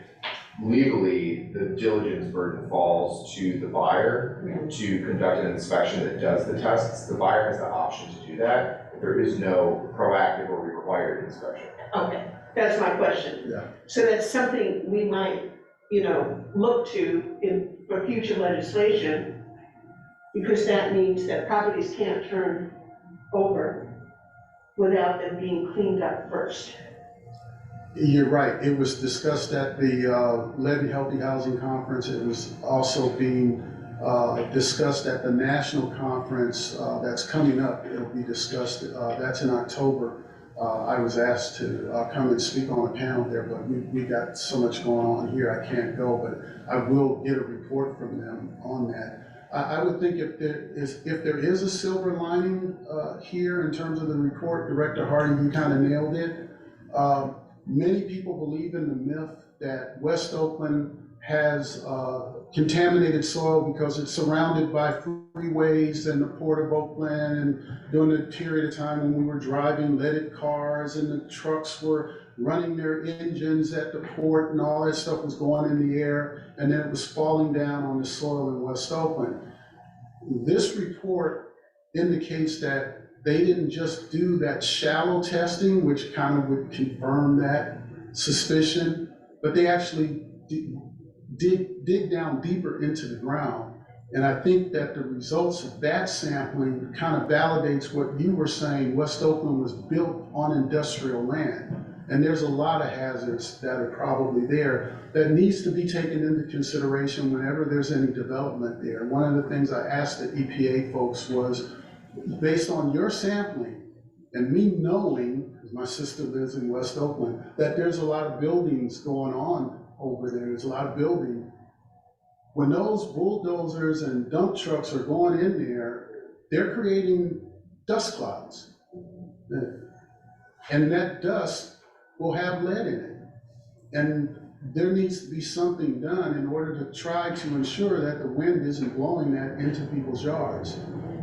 legally, the diligence burden falls to the buyer to conduct an inspection that does the tests. The buyer has the option to do that, but there is no proactive or required inspection. okay, that's my question. Yeah. So that's something we might, look to for future legislation, because that means that properties can't turn over without them being cleaned up first. You're right. It was discussed at the Lead and Healthy Housing Conference. It was also being discussed at the national conference that's coming up. It'll be discussed, that's in October. I was asked to come and speak on a panel there, but we got so much going on here, I can't go, but I will get a report from them on that. I would think if there is a silver lining here in terms of the report, Director Hardy, you kind of nailed it. Many people believe in the myth that West Oakland has contaminated soil because it's surrounded by freeways and the Port of Oakland, and during the period of time when we were driving leaded cars and the trucks were running their engines at the port and all that stuff was going in the air, and then it was falling down on the soil in West Oakland. This report indicates that they didn't just do that shallow testing, which kind of would confirm that suspicion, but they actually dig down deeper into the ground. And I think that the results of that sampling kind of validates what you were saying. West Oakland was built on industrial land. And there's a lot of hazards that are probably there that needs to be taken into consideration whenever there's any development there. One of the things I asked the EPA folks was, based on your sampling and me knowing, because my sister lives in West Oakland, that there's a lot of buildings going on over there, there's a lot of building. When those bulldozers and dump trucks are going in there, they're creating dust clouds. And that dust will have lead in it. And there needs to be something done in order to try to ensure that the wind isn't blowing that into people's yards.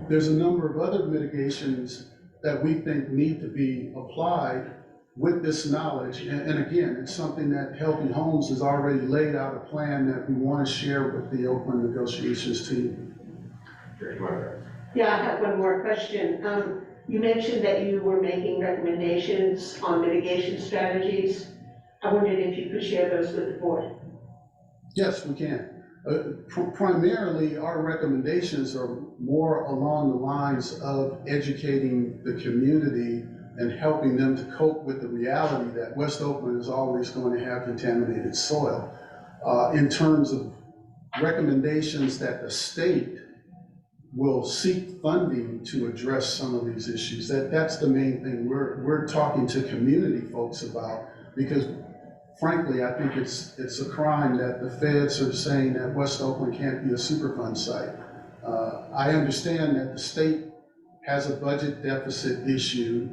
There's a number of other mitigations that we think need to be applied with this knowledge. And again, it's something that Healthy Homes has already laid out a plan that we want to share with the Oakland negotiations team. Yeah, I have one more question. You mentioned that you were making recommendations on mitigation strategies. I wondered if you could share those with the board. Yes, we can. Primarily, our recommendations are more along the lines of educating the community and helping them to cope with the reality that West Oakland is always going to have contaminated soil. In terms of recommendations that the state will seek funding to address some of these issues, that's the main thing we're talking to community folks about, because frankly, I think it's a crime that the feds are saying that West Oakland can't be a Superfund site. I understand that the state has a budget deficit issue,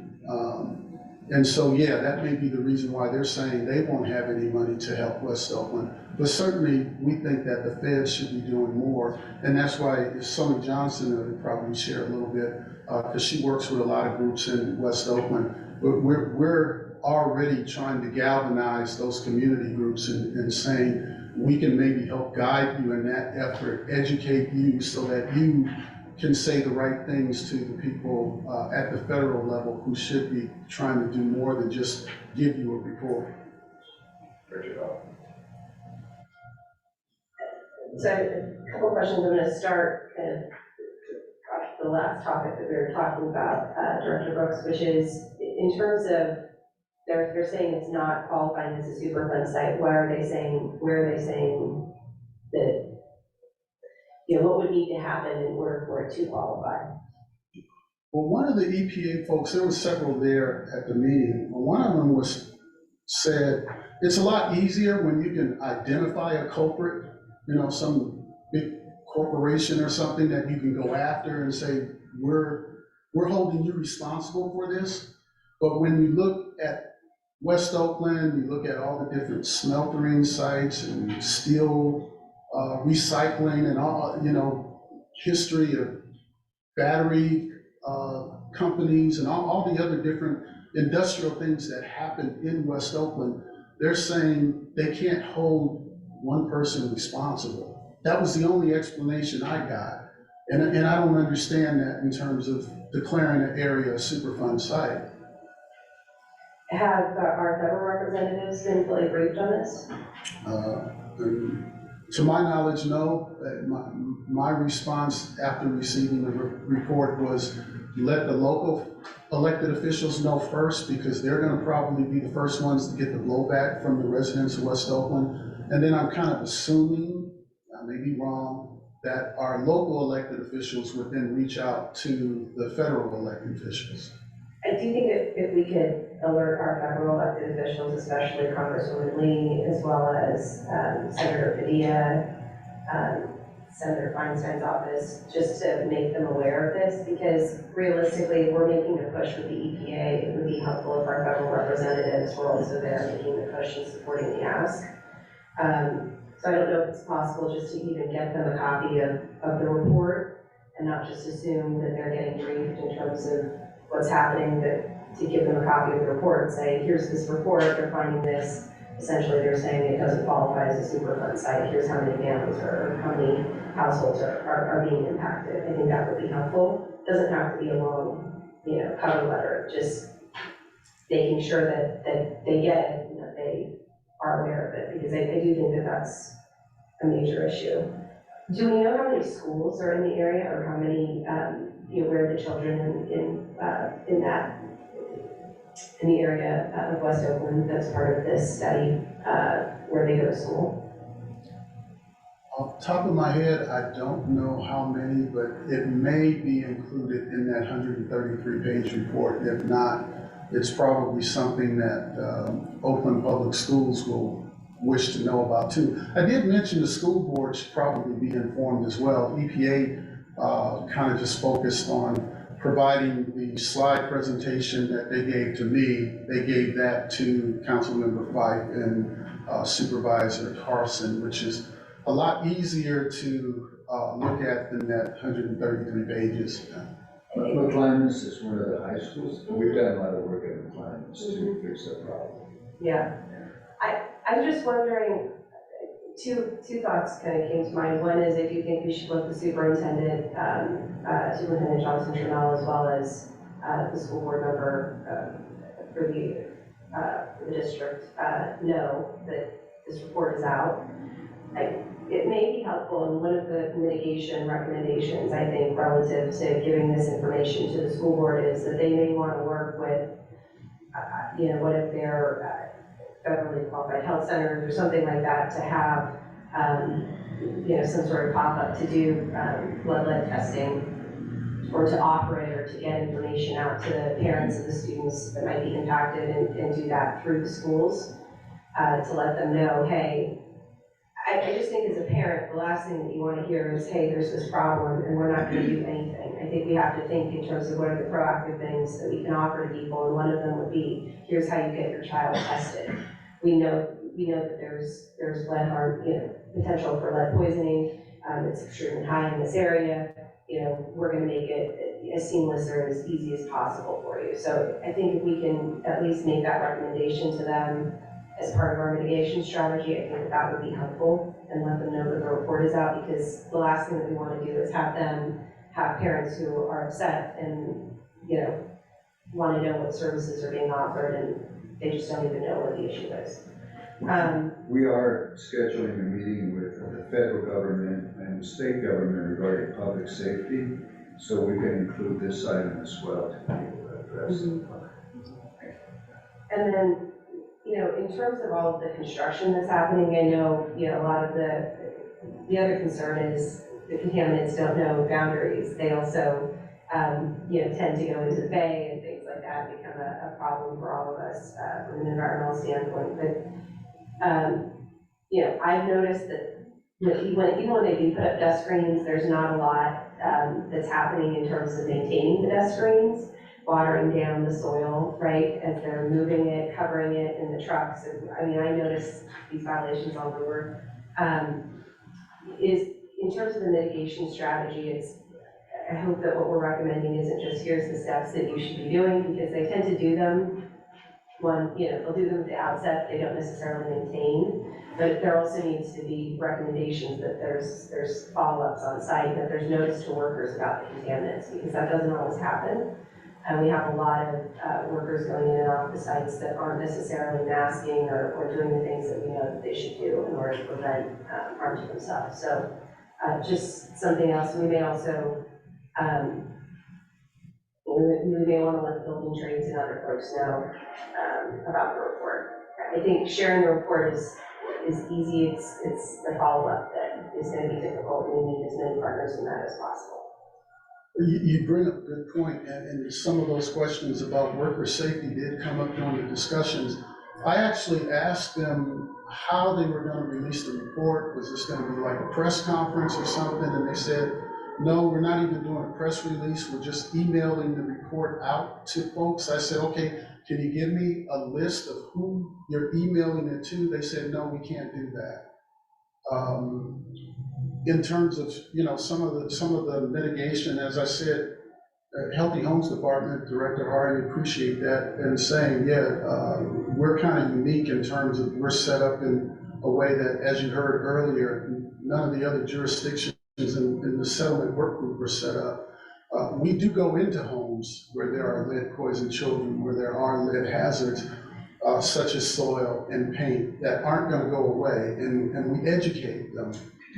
and so yeah, that may be the reason why they're saying they won't have any money to help West Oakland. But certainly, we think that the feds should be doing more, and that's why Sonny Johnson would probably share a little bit, because she works with a lot of groups in West Oakland. But we're already trying to galvanize those community groups and saying, we can maybe help guide you in that effort, educate you so that you can say the right things to the people at the federal level who should be trying to do more than just give you a report. So a couple of questions. I'm going to start off the last topic that we were talking about, Director Brooks, which is in terms of they're saying it's not qualifying as a Superfund site. Where are they saying that, what would need to happen in order for it to qualify? Well, one of the EPA folks, there were several there at the meeting, one of them said, it's a lot easier when you can identify a culprit, some big corporation or something that you can go after and say, we're holding you responsible for this. But when you look at West Oakland, you look at all the different smeltering sites and steel recycling and all, history of battery companies and all the other different industrial things that happen in West Oakland. They're saying they can't hold one person responsible. That was the only explanation I got. And I don't understand that in terms of declaring an area a Superfund site. Have our federal representatives been fully briefed on this? To my knowledge, no. My response after receiving the report was let the local elected officials know first, because they're gonna probably be the first ones to get the blowback from the residents of West Oakland. And then I'm kind of assuming, I may be wrong, that our local elected officials would then reach out to the federal elected officials. I do think if we could alert our federal elected officials, especially Congresswoman Lee, as well as Senator Padilla, Senator Feinstein's office, just to make them aware of this, because realistically, if we're making the push with the EPA, it would be helpful if our federal representatives were also there making the push and supporting the ask. So I don't know if it's possible just to even get them a copy of the report and not just assume that they're getting briefed in terms of what's happening, but to give them a copy of the report and say, here's this report, they're finding this. Essentially, they're saying it doesn't qualify as a Superfund site. Here's how many families or how many households are being impacted. I think that would be helpful. It doesn't have to be a long, cover letter, just making sure that they get it and that they are aware of it, because I do think that that's a major issue. Do we know how many schools are in the area, or how many, where the children in the area of West Oakland that's part of this study, where they go to school? Off the top of my head, I don't know how many, but it may be included in that 133-page report. If not, it's probably something that Oakland Public Schools will wish to know about too. I did mention the school board should probably be informed as well. EPA kind of just focused on providing the slide presentation that they gave to me. They gave that to Councilmember Fife and Supervisor Carson, which is a lot easier to look at than that 133 pages. McClemens is one of the high schools. We've done a lot of work at McClemens to fix that problem. Yeah. I'm just wondering, two thoughts kind of came to mind. One is if you think we should let the Superintendent Johnson Trammell, as well as the school board member for the district know that this report is out. It may be helpful, and one of the mitigation recommendations, I think, relative to giving this information to the school board is that they may want to work with, one of their federally qualified health centers or something like that to have, some sort of pop-up to do blood lead testing, or to offer it, or to get information out to the parents of the students that might be impacted, and do that through the schools to let them know, hey, I just think as a parent, the last thing that you want to hear is, hey, there's this problem and we're not going to do anything. I think we have to think in terms of what are the proactive things that we can offer to people, and one of them would be, here's how you get your child tested. We know that there's lead harm, potential for lead poisoning. It's extremely high in this area. We're going to make it as seamless or as easy as possible for you. So I think if we can at least make that recommendation to them as part of our mitigation strategy, I think that would be helpful, and let them know that the report is out, because the last thing that we want to do is have parents who are upset and, want to know what services are being offered, and they just don't even know what the issue is. We are scheduling a meeting with the federal government and the state government regarding public safety, so we can include this item as well to be able to address it. And then, in terms of all of the construction that's happening, I know, a lot of the other concern is the contaminants don't know boundaries. They also, tend to go into the bay, and things like that become a problem for all of us from an environmental standpoint. But, I've noticed that even when they do put up dust screens, there's not a lot that's happening in terms of maintaining the dust screens. watering down the soil, right, as they're moving it, covering it in the trucks. And, I mean, I notice these violations all over. Is, in terms of the mitigation strategy, I hope that what we're recommending isn't just here's the steps that you should be doing, because they tend to do them they'll do them at the outset, they don't necessarily maintain. But there also needs to be recommendations that there's follow-ups on site, that there's notice to workers about the contaminants, because that doesn't always happen. And we have a lot of workers going in and off the sites that aren't necessarily masking or doing the things that we know that they should do in order to prevent harm to themselves. So just something else, we may also, we may want to let building trades and other folks know about the report. I think sharing the report is easy, it's the follow-up that is going to be difficult, and we need as many partners in that as possible. You bring up a good point, and some of those questions about worker safety did come up during the discussions. I actually asked them how they were going to release the report. Was this going to be like a press conference or something? And they said, no, we're not even doing a press release. We're just emailing the report out to folks. I said, okay, can you give me a list of who you're emailing it to? They said, no, we can't do that. In terms of, some of the mitigation, as I said, Healthy Homes Department, Director Hardy, appreciate that, and saying, we're kind of unique in terms of we're set up in a way that, as you heard earlier, none of the other jurisdictions in the settlement work group are set up. We do go into homes where there are lead-poisoned children, where there are lead hazards, such as soil and paint, that aren't going to go away, and we educate them.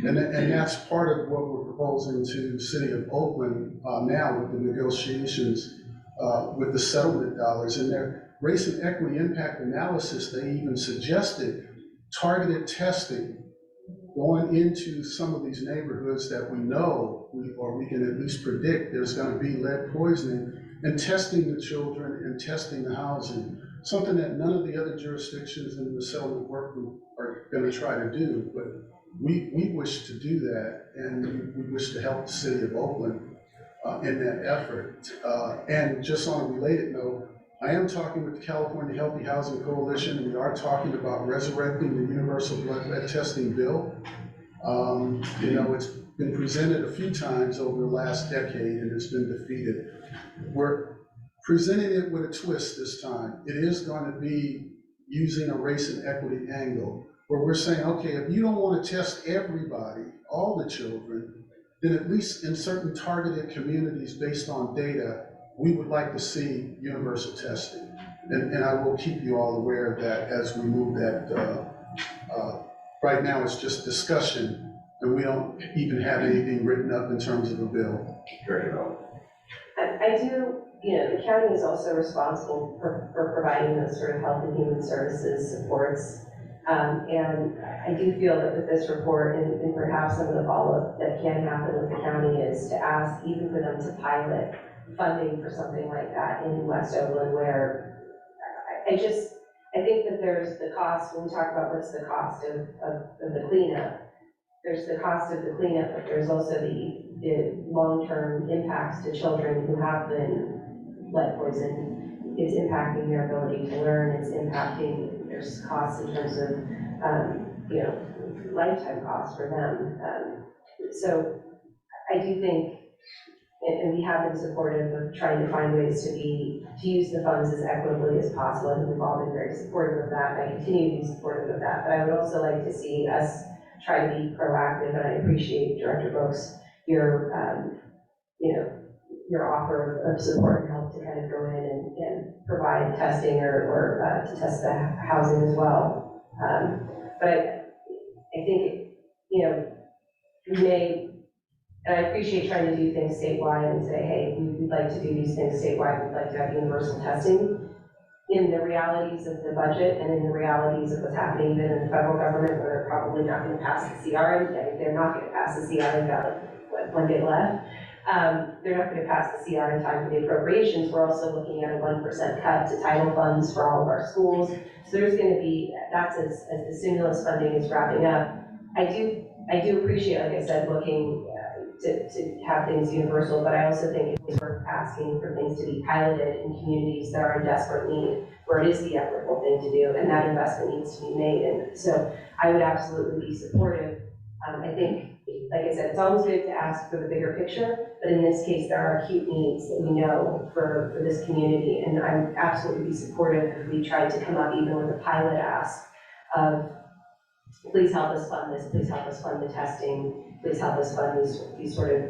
And that's part of what we're proposing to the City of Oakland now with the negotiations with the settlement dollars. In their race and equity impact analysis, they even suggested targeted testing going into some of these neighborhoods that we know, or we can at least predict there's going to be lead poisoning, and testing the children and testing the housing, something that none of the other jurisdictions in the settlement work group are going to try to do. But we wish to do that, and we wish to help the City of Oakland in that effort. And just on a related note, I am talking with the California Healthy Housing Coalition. We are talking about resurrecting the universal blood lead testing bill. It's been presented a few times over the last decade and it's been defeated. We're presenting it with a twist this time. It is going to be using a race and equity angle, where we're saying, okay, if you don't want to test everybody, all the children, then at least in certain targeted communities based on data, we would like to see universal testing. And I will keep you all aware of that as we move that. Right now it's just discussion, and we don't even have anything written up in terms of a bill. Very well. I do, the county is also responsible for providing those sort of health and human services supports. And I do feel that with this report and perhaps some of the follow-up that can happen with the county is to ask even for them to pilot funding for something like that in West Oakland, where I think that there's the cost, when we talk about what's the cost of the cleanup, there's the cost of the cleanup, but there's also the long-term impacts to children who have been lead poisoned. It's impacting their ability to learn, it's impacting, there's costs in terms of, lifetime costs for them. So I do think, and we have been supportive of trying to find ways to use the funds as equitably as possible, and we've all been very supportive of that, and I continue to be supportive of that. But I would also like to see us try to be proactive, and I appreciate Director Brooks, your offer of support and help to kind of go in and provide testing or to test the housing as well. But I think, we may, and I appreciate trying to do things statewide and say, hey, we'd like to do these things statewide, we'd like to have universal testing. In the realities of the budget and in the realities of what's happening even in the federal government, where they're probably not going to pass the CR, they're not going to pass the CR, they've got one day left. They're not going to pass the CR in time for the appropriations. We're also looking at a 1% cut to title funds for all of our schools. So there's going to be, that's as the stimulus funding is wrapping up. I do appreciate, like I said, looking to have things universal, but I also think it's worth asking asking for things to be piloted in communities that are in desperate need, where it is the equitable thing to do, and that investment needs to be made. And so I would absolutely be supportive. I think, like I said, it's always good to ask for the bigger picture, but in this case, there are acute needs that we know for this community, and I would absolutely be supportive if we tried to come up even with a pilot ask of, please help us fund this, please help us fund the testing, please help us fund these sort of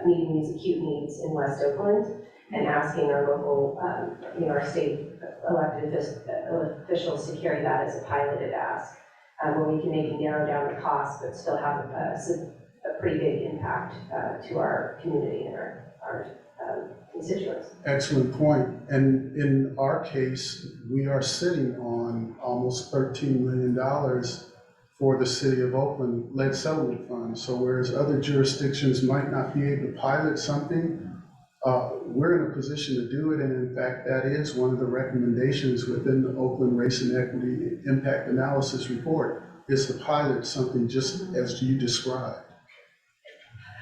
meeting these acute needs in West Oakland, and asking our local, our state elected officials to carry that as a piloted ask, where we can maybe narrow down the cost, but still have a pretty big impact to our community and our constituents. Excellent point. And in our case, we are sitting on almost $13 million for the city of Oakland lead settlement fund. So whereas other jurisdictions might not be able to pilot something, we're in a position to do it. And in fact, that is one of the recommendations within the Oakland Race and Equity Impact Analysis Report, is to pilot something just as you described.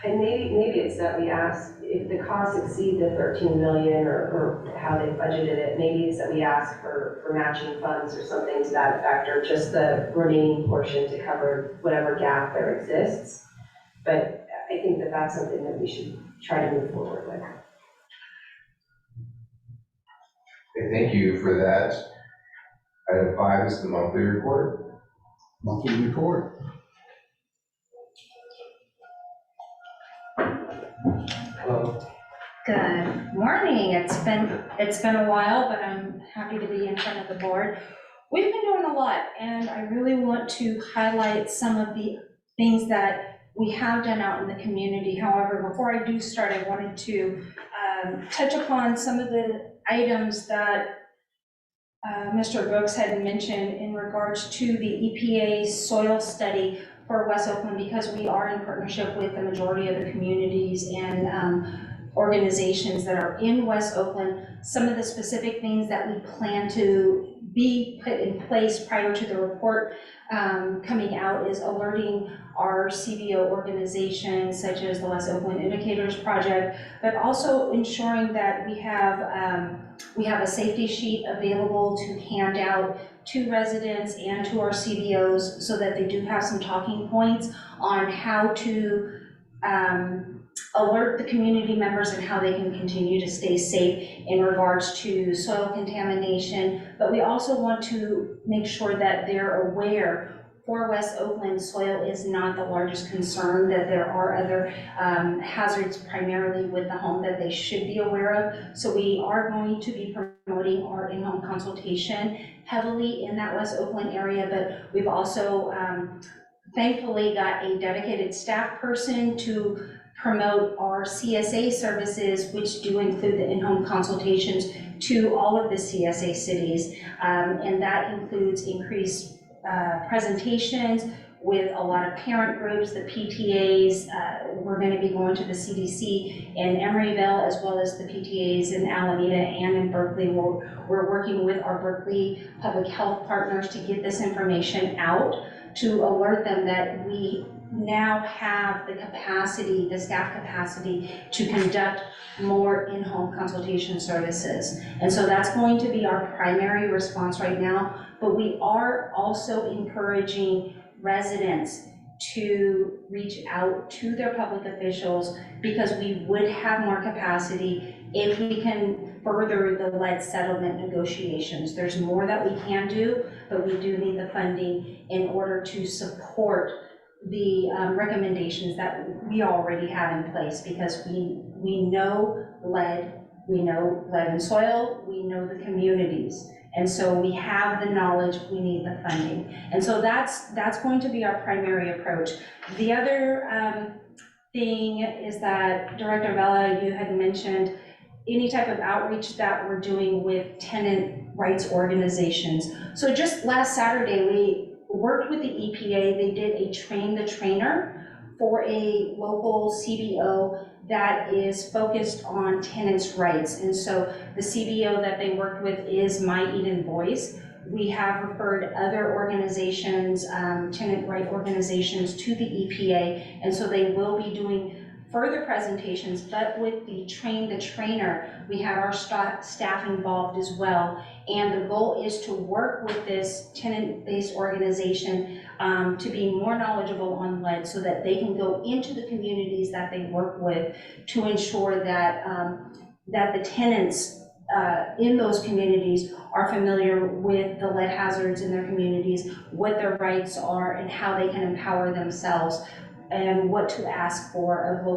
And maybe it's that we ask, if the costs exceed the 13 million or how they budgeted it, maybe it's that we ask for matching funds or something to that effect, or just the remaining portion to cover whatever gap there exists. But I think that that's something that we should try to move forward with. Okay, thank you for that. Item 5 is the monthly report. Monthly report. Hello. Good morning. It's been a while, but I'm happy to be in front of the board. We've been doing a lot, and I really want to highlight some of the things that we have done out in the community. However, before I do start, I wanted to touch upon some of the items that Mr. Brooks had mentioned in regards to the EPA soil study for West Oakland, because we are in partnership with the majority of the communities and organizations that are in West Oakland. Some of the specific things that we plan to be put in place prior to the report coming out is alerting our CBO organizations, such as the West Oakland Indicators Project, but also ensuring that we have a safety sheet available to hand out to residents and to our CBOs, so that they do have some talking points on how to alert the community members and how they can continue to stay safe in regards to soil contamination. But we also want to make sure that they're aware, for West Oakland, soil is not the largest concern, that there are other hazards primarily with the home that they should be aware of. So we are going to be promoting our in-home consultation heavily in that West Oakland area, but we've also thankfully got a dedicated staff person to promote our CSA services, which do include the in-home consultations to all of the CSA cities. And that includes increased presentations with a lot of parent groups, the PTAs. We're going to be going to the CDC in Emeryville, as well as the PTAs in Alameda and in Berkeley. We're working with our Berkeley public health partners to get this information out, to alert them that we now have the capacity, the staff capacity, to conduct more in-home consultation services. And so that's going to be our primary response right now, but we are also encouraging residents to reach out to their public officials, because we would have more capacity if we can further the lead settlement negotiations. There's more that we can do, but we do need the funding in order to support the recommendations that we already have in place, because we know lead in soil, we know the communities. And so we have the knowledge, we need the funding. And so that's going to be our primary approach. The other thing is that, Director Vela, you had mentioned any type of outreach that we're doing with tenant rights organizations. So just last Saturday, we worked with the EPA. They did a train the trainer for a local CBO that is focused on tenants' rights. And so the CBO that they worked with is My Eden Voice. We have referred other organizations, tenant right organizations, to the EPA, and so they will be doing further presentations, but with the train the trainer, we have our staff involved as well. And the goal is to work with this tenant-based organization to be more knowledgeable on lead so that they can go into the communities that they work with to ensure that, that the tenants in those communities are familiar with the lead hazards in their communities, what their rights are, and how they can empower themselves, and what to ask for of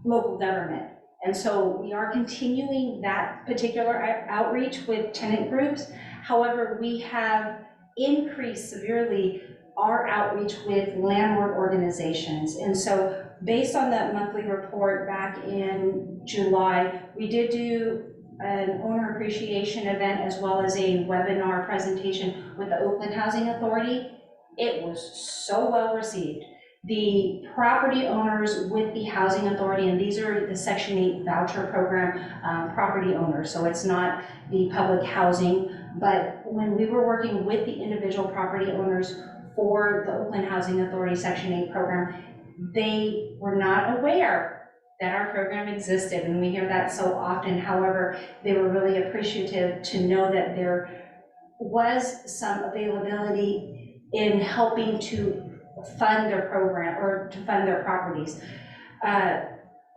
local government. And so we are continuing that particular outreach with tenant groups. However, we have increased severely our outreach with landlord organizations. And so based on that monthly report back in July, we did do an owner appreciation event as well as a webinar presentation with the Oakland Housing Authority. It was so well received. The property owners with the housing authority, and these are the Section 8 voucher program property owners, so it's not the public housing, but when we were working with the individual property owners for the Oakland Housing Authority Section 8 program, they were not aware that our program existed, and we hear that so often. However, they were really appreciative to know that there was some availability in helping to fund their program or to fund their properties.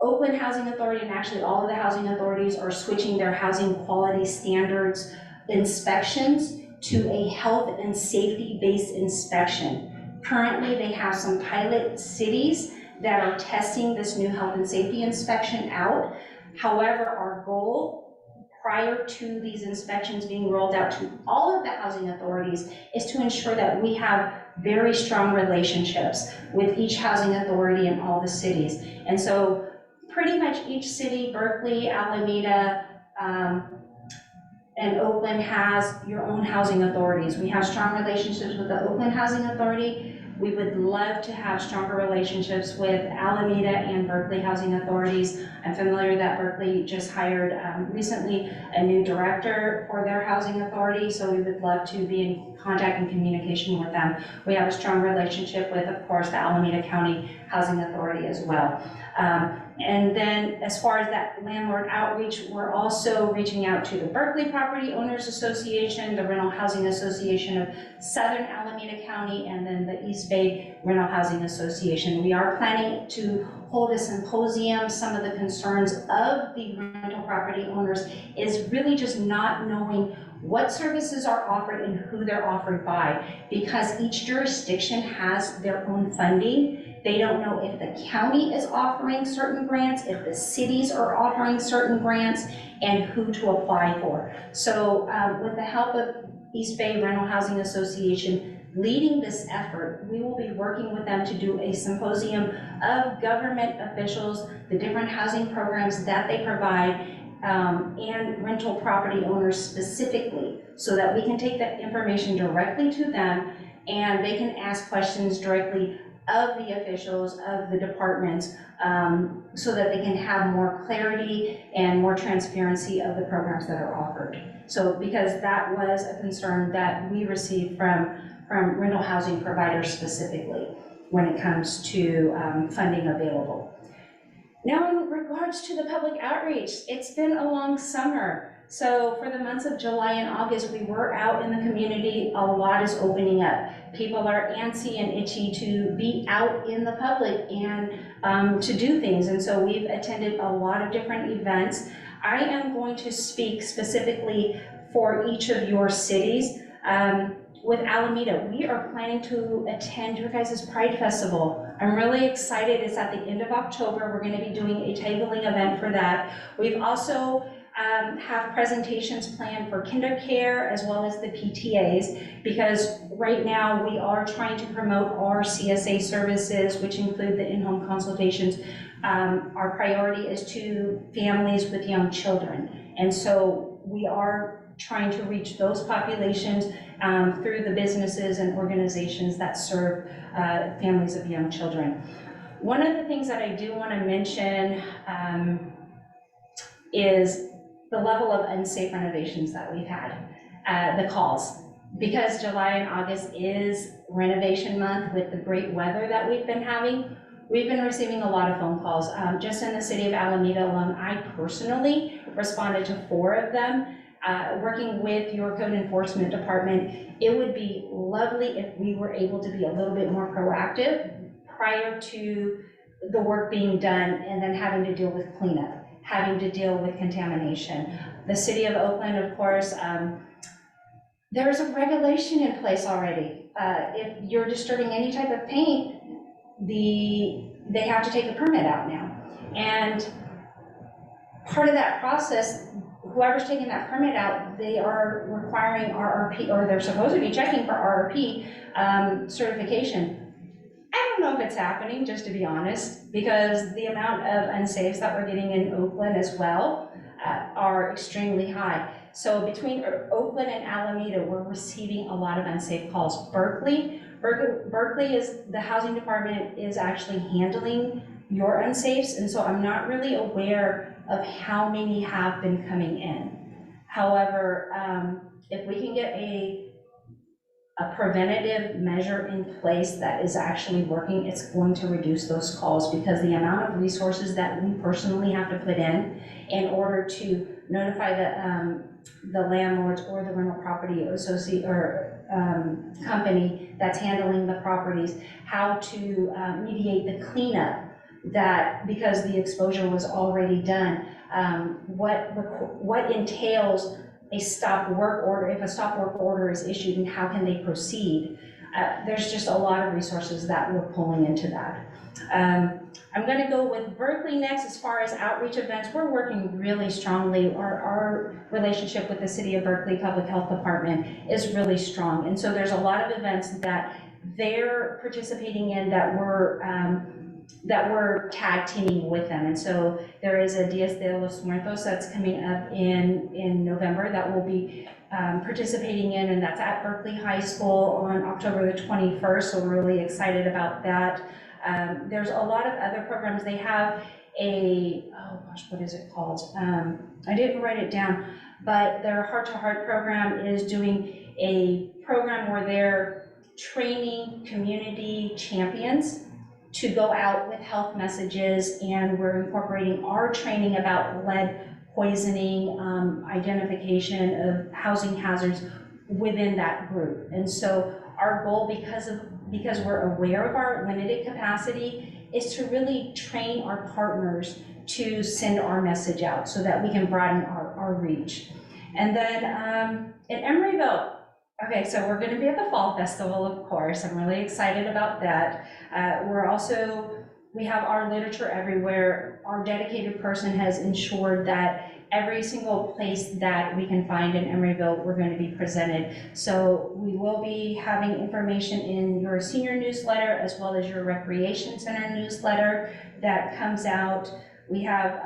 Oakland Housing Authority, and actually all of the housing authorities, are switching their housing quality standards inspections to a health and safety-based inspection. Currently, they have some pilot cities that are testing this new health and safety inspection out. However, our goal prior to these inspections being rolled out to all of the housing authorities is to ensure that we have very strong relationships with each housing authority in all the cities. And so pretty much each city, Berkeley, Alameda, and Oakland has your own housing authorities. We have strong relationships with the Oakland Housing Authority. We would love to have stronger relationships with Alameda and Berkeley housing authorities. I'm familiar that Berkeley just hired recently a new director for their housing authority, so we would love to be in contact and communication with them. We have a strong relationship with, of course, the Alameda County Housing Authority as well. And then as far as that landlord outreach, we're also reaching out to the Berkeley Property Owners Association, the Rental Housing Association of Southern Alameda County, and then the East Bay Rental Housing Association. We are planning to hold a symposium. Some of the concerns of the rental property owners is really just not knowing what services are offered and who they're offered by, because each jurisdiction has their own funding. They don't know if the county is offering certain grants, if the cities are offering certain grants, and who to apply for. So with the help of East Bay Rental Housing Association leading this effort, we will be working with them to do a symposium of government officials, the different housing programs that they provide, and rental property owners specifically, so that we can take that information directly to them and they can ask questions directly of the officials, of the departments, so that they can have more clarity and more transparency of the programs that are offered. So because that was a concern that we received from rental housing providers specifically when it comes to funding available. Now, in regards to the public outreach, it's been a long summer. So for the months of July and August, we were out in the community. A lot is opening up. People are antsy and itchy to be out in the public and to do things. And so we've attended a lot of different events. I am going to speak specifically for each of your cities. With Alameda, we are planning to attend your guys' Pride Festival. I'm really excited. It's at the end of October. We're going to be doing a tabling event for that. We've also have presentations planned for KinderCare as well as the PTAs, because right now we are trying to promote our CSA services, which include the in-home consultations. Our priority is to families with young children. And so we are trying to reach those populations through the businesses and organizations that serve families of young children. One of the things that I do want to mention is the level of unsafe renovations that we've had, the calls. Because July and August is renovation month with the great weather that we've been having, We've been receiving a lot of phone calls. Just in the city of Alameda alone, I personally responded to 4 of them. Working with your code enforcement department, it would be lovely if we were able to be a little bit more proactive prior to the work being done and then having to deal with cleanup, having to deal with contamination. The city of Oakland, of course, there's a regulation in place already. If you're disturbing any type of paint, they have to take a permit out now. And part of that process, whoever's taking that permit out, they are requiring RRP, or they're supposed to be checking for RRP certification. I don't know if it's happening, just to be honest, because the amount of unsafes that we're getting in Oakland as well are extremely high. So between Oakland and Alameda, we're receiving a lot of unsafe calls. Berkeley is, the housing department is actually handling your unsafes, and so I'm not really aware of how many have been coming in. However, if we can get a preventative measure in place that is actually working, it's going to reduce those calls, because the amount of resources that we personally have to put in order to notify the landlords or the rental property associate or company that's handling the properties, how to mediate the cleanup, that because the exposure was already done, what entails a stop work order, if a stop work order is issued, and how can they proceed. There's just a lot of resources that we're pulling into that. I'm going to go with Berkeley next. As far as outreach events, we're working really strongly. Our relationship with the City of Berkeley Public Health Department is really strong. And so there's a lot of events that they're participating in that we're tag teaming with them. And so there is a Dias de los Muertos that's coming up in November that we'll be participating in, and that's at Berkeley High School on October the 21st, so we're really excited about that. There's a lot of other programs. They have what is it called? I didn't write it down, but their Heart to Heart program is doing a program where they're training community champions to go out with health messages, and we're incorporating our training about lead poisoning, identification of housing hazards within that group. And so our goal, because we're aware of our limited capacity, is to really train our partners to send our message out so that we can broaden our reach. And then in Emeryville, okay, so we're going to be at the Fall Festival, of course. I'm really excited about that. We have our Literature Everywhere. Our dedicated person has ensured that every single place that we can find in Emeryville, we're going to be presented. So we will be having information in your senior newsletter as well as your recreation center newsletter that comes out. We have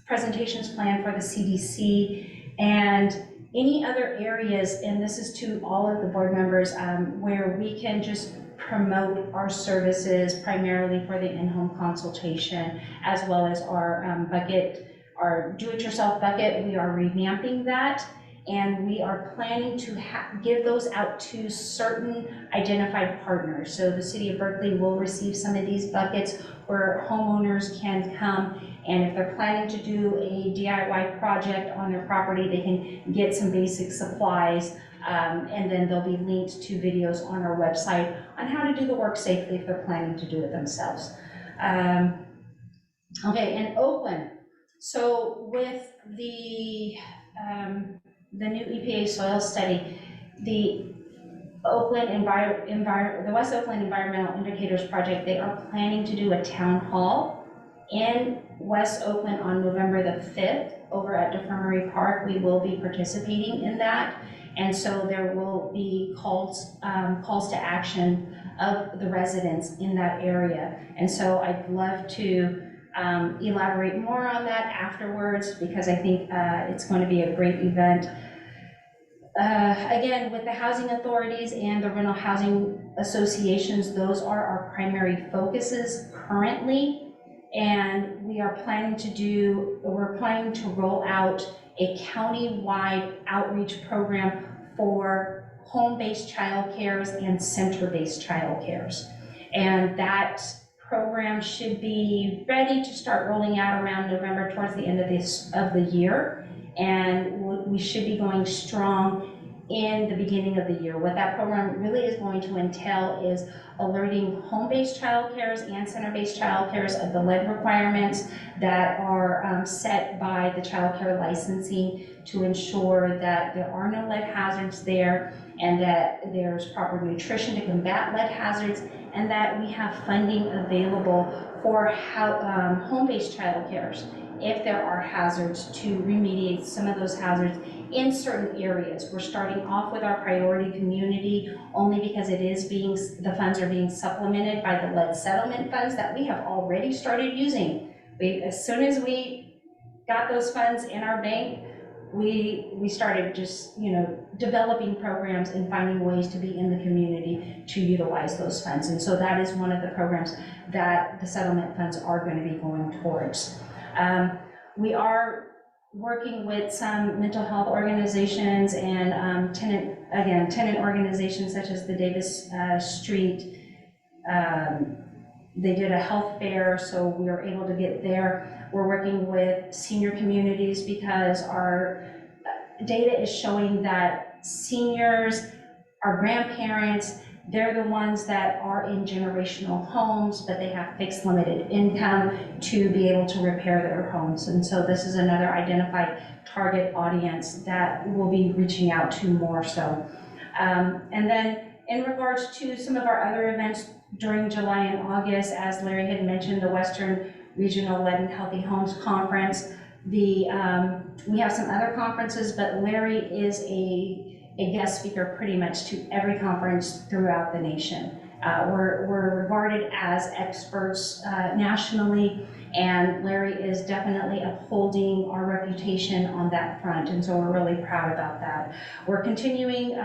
presentations planned for the CDC and any other areas, and this is to all of the board members, where we can just promote our services primarily for the in-home consultation, as well as our bucket, our do-it-yourself bucket. We are revamping that, and we are planning to give those out to certain identified partners. So the City of Berkeley will receive some of these buckets where homeowners can come, and if they're planning to do a DIY project on their property, they can get some basic supplies, and then they'll be linked to videos on our website on how to do the work safely if they're planning to do it themselves. Okay, in Oakland, so with the new EPA soil study, the West Oakland Environmental Indicators Project, they are planning to do a town hall in West Oakland on November the 5th over at DeFermery Park. We will be participating in that. And so there will be calls to action of the residents in that area. And so I'd love to elaborate more on that afterwards, because I think it's going to be a great event. Again, with the housing authorities and the rental housing associations, those are our primary focuses currently. And we're planning to roll out a county-wide outreach program for home-based childcares and center-based childcares. And that program should be ready to start rolling out around November, towards the end of the year. And we should be going strong in the beginning of the year. What that program really is going to entail is alerting home-based childcares and center-based childcares of the lead requirements that are set by the childcare licensing to ensure that there are no lead hazards there, and that there's proper nutrition to combat lead hazards, and that we have funding available for home-based childcares if there are hazards, to remediate some of those hazards in certain areas. We're starting off with our priority community only because the funds are being supplemented by the lead settlement funds that we have already started using. As soon as we got those funds in our bank, we started just, developing programs and finding ways to be in the community to utilize those funds. And so that is one of the programs that the settlement funds are going to be going towards. We are working with some mental health organizations and tenant organizations such as the Davis Street. They did a health fair, so we were able to get there. We're working with senior communities because our data is showing that seniors, our grandparents, they're the ones that are in generational homes, but they have fixed limited income to be able to repair their homes. And so this is another identified target audience that we'll be reaching out to more so. And then in regards to some of our other events during July and August, as Larry had mentioned, the Western Regional Lead and Healthy Homes Conference. We have some other conferences, but Larry is a guest speaker pretty much to every conference throughout the nation. We're regarded as experts nationally, and Larry is definitely upholding our reputation on that front, and so we're really proud about that. We're continuing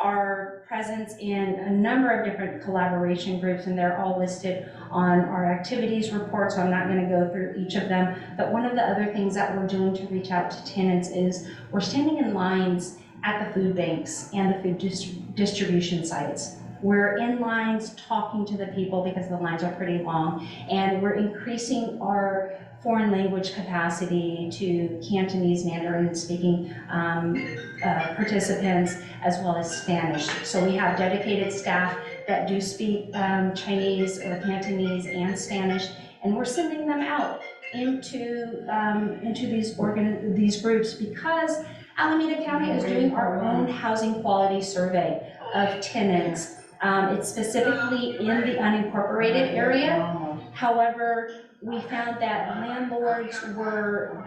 our presence in a number of different collaboration groups, and they're all listed on our activities report, so I'm not going to go through each of them. But one of the other things that we're doing to reach out to tenants is we're standing in lines at the food banks and the food distribution sites. We're in lines talking to the people because the lines are pretty long, and we're increasing our foreign language capacity to Cantonese, Mandarin speaking participants, as well as Spanish. So we have dedicated staff that do speak Chinese or Cantonese and Spanish, and we're sending them out into these groups because Alameda County is doing our own housing quality survey of tenants. It's specifically in the unincorporated area. However, we found that landlords were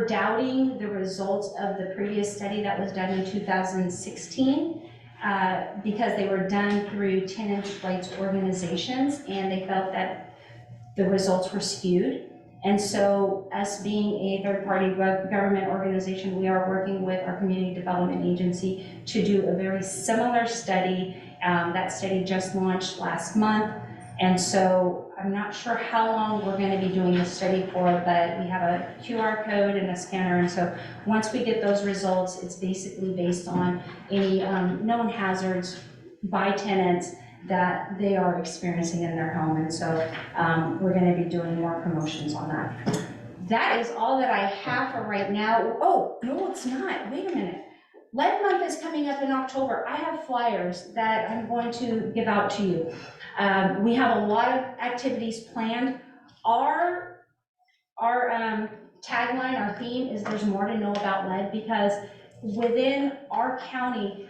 doubting the results of the previous study that was done in 2016 because they were done through tenants' rights organizations, and they felt that the results were skewed. And so, us being a third-party government organization, we are working with our community development agency to do a very similar study. That study just launched last month, and so I'm not sure how long we're going to be doing this study for, but we have a QR code and a scanner, and so once we get those results, it's basically based on any known hazards by tenants that they are experiencing in their home, and so we're going to be doing more promotions on that. That is all that I have for right now. Oh, no, it's not. Wait a minute. Lead Month is coming up in October. I have flyers that I'm going to give out to you. We have a lot of activities planned. Our tagline, our theme is there's more to know about lead, because within our county,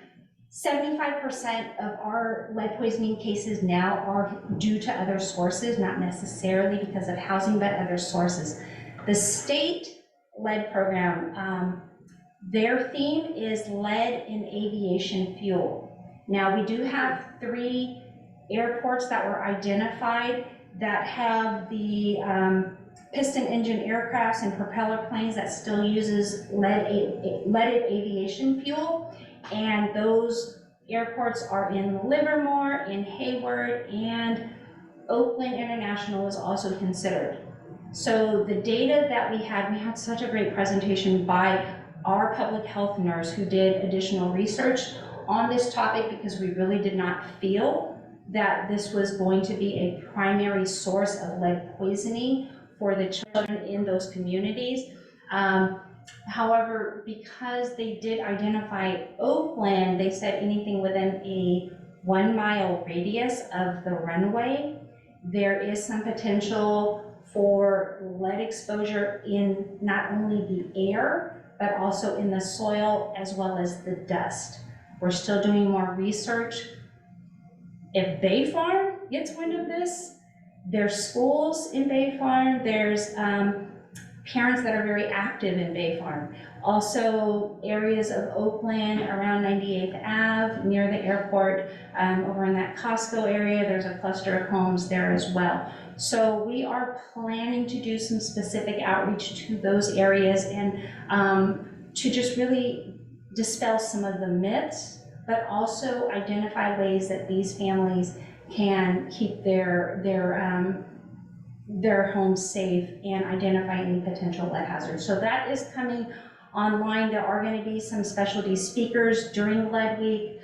75% of our lead poisoning cases now are due to other sources, not necessarily because of housing, but other sources. The state lead program, their theme is lead in aviation fuel. Now, we do have 3 airports that were identified that have the piston engine aircrafts and propeller planes that still uses leaded aviation fuel. And those airports are in Livermore, in Hayward, and Oakland International is also considered. So the data that we had such a great presentation by our public health nurse who did additional research on this topic, because we really did not feel that this was going to be a primary source of lead poisoning for the children in those communities. However, because they did identify Oakland, they said anything within a 1 mile radius of the runway, there is some potential for lead exposure in not only the air, but also in the soil as well as the dust. We're still doing more research. If Bay Farm gets wind of this, there's schools in Bay Farm, there's parents that are very active in Bay Farm. Also areas of Oakland around 98th Ave, near the airport, over in that Costco area, there's a cluster of homes there as well. So we are planning to do some specific outreach to those areas and to just really dispel some of the myths, but also identify ways that these families can keep their homes safe and identify any potential lead hazards. So that is coming online. There are going to be some specialty speakers during Lead Week.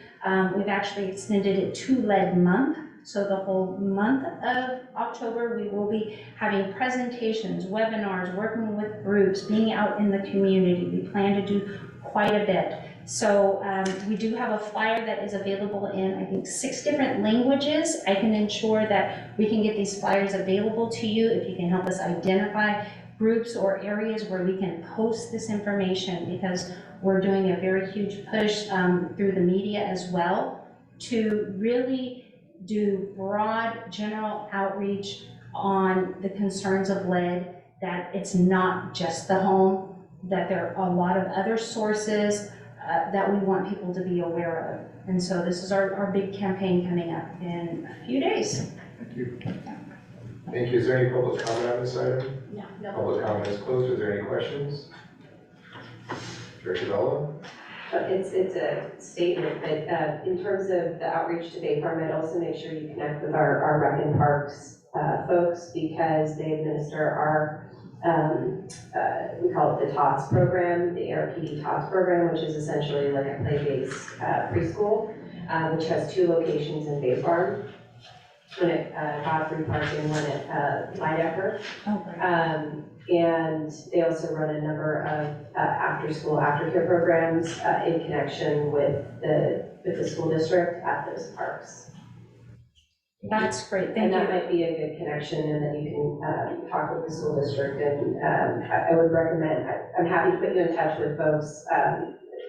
We've actually extended it to Lead Month. So the whole month of October, we will be having presentations, webinars, working with groups, being out in the community. We plan to do quite a bit. So we do have a flyer that is available in, I think, 6 different languages. I can ensure that we can get these flyers available to you if you can help us identify groups or areas where we can post this information, because we're doing a very huge push through the media as well to really do broad general outreach on the concerns of lead, that it's not just the home, that there are a lot of other sources that we want people to be aware of. And so this is our big campaign coming up in a few days. Thank you. Thank you. Is there any public comment on this item? No. Public comment is closed. Are there any questions? Director Bella? It's a statement, but in terms of the outreach to Bay Farm, I'd also make sure you connect with our Rec and Parks folks, because they administer our we call it the TOTS program, the ARPD TOTS program, which is essentially like a play-based preschool, which has 2 locations in Bay Farm, one at Godfrey Park and one at Lydecker. Oh, great. And they also run a number of after-school aftercare programs in connection with the school district at those parks. That's great, thank And that you. might be a good connection, and then you can talk with the school district, and I would recommend, I'm happy to put you in touch with folks,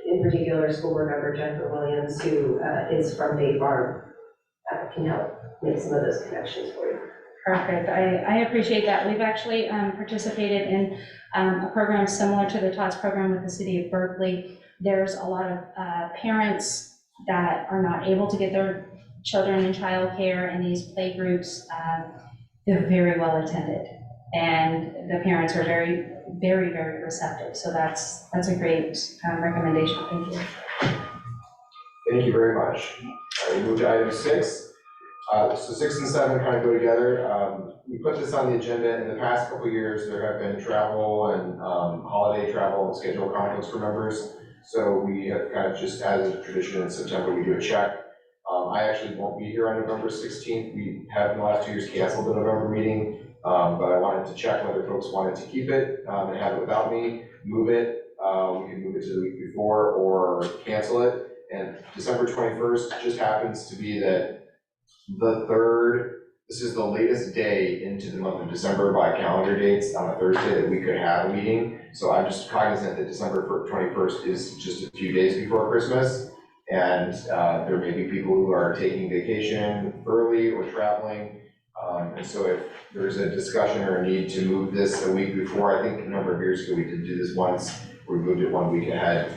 in particular school board member Jennifer Williams, who is from Bay Farm, can help make some of those connections for you. Perfect, I appreciate that. We've actually participated in a program similar to the TOTS program with the city of Berkeley. There's a lot of parents that are not able to get their children in childcare, and these play groups, they're very well attended, and the parents are very, very, very receptive. So that's a great recommendation. Thank you. Thank you very much. All right, we move to item 6. So 6 and 7 kind of go together. We put this on the agenda in the past couple of years. There have been travel and holiday travel and schedule conflicts for members. So we have kind of just, as a tradition in September, we do a check. I actually won't be here on November 16th. We have in the last 2 years canceled the November meeting, but I wanted to check whether folks wanted to keep it and have it without me, move it. We can move it to the week before or cancel it. And December 21st just happens to be that the 3rd, this is the latest day into the month of December by calendar dates on a Thursday that we could have a meeting. So I'm just cognizant that December 21st is just a few days before Christmas. And there may be people who are taking vacation early or traveling. And so if there's a discussion or a need to move this a week before, I think a number of years ago we did do this once, we moved it 1 week ahead,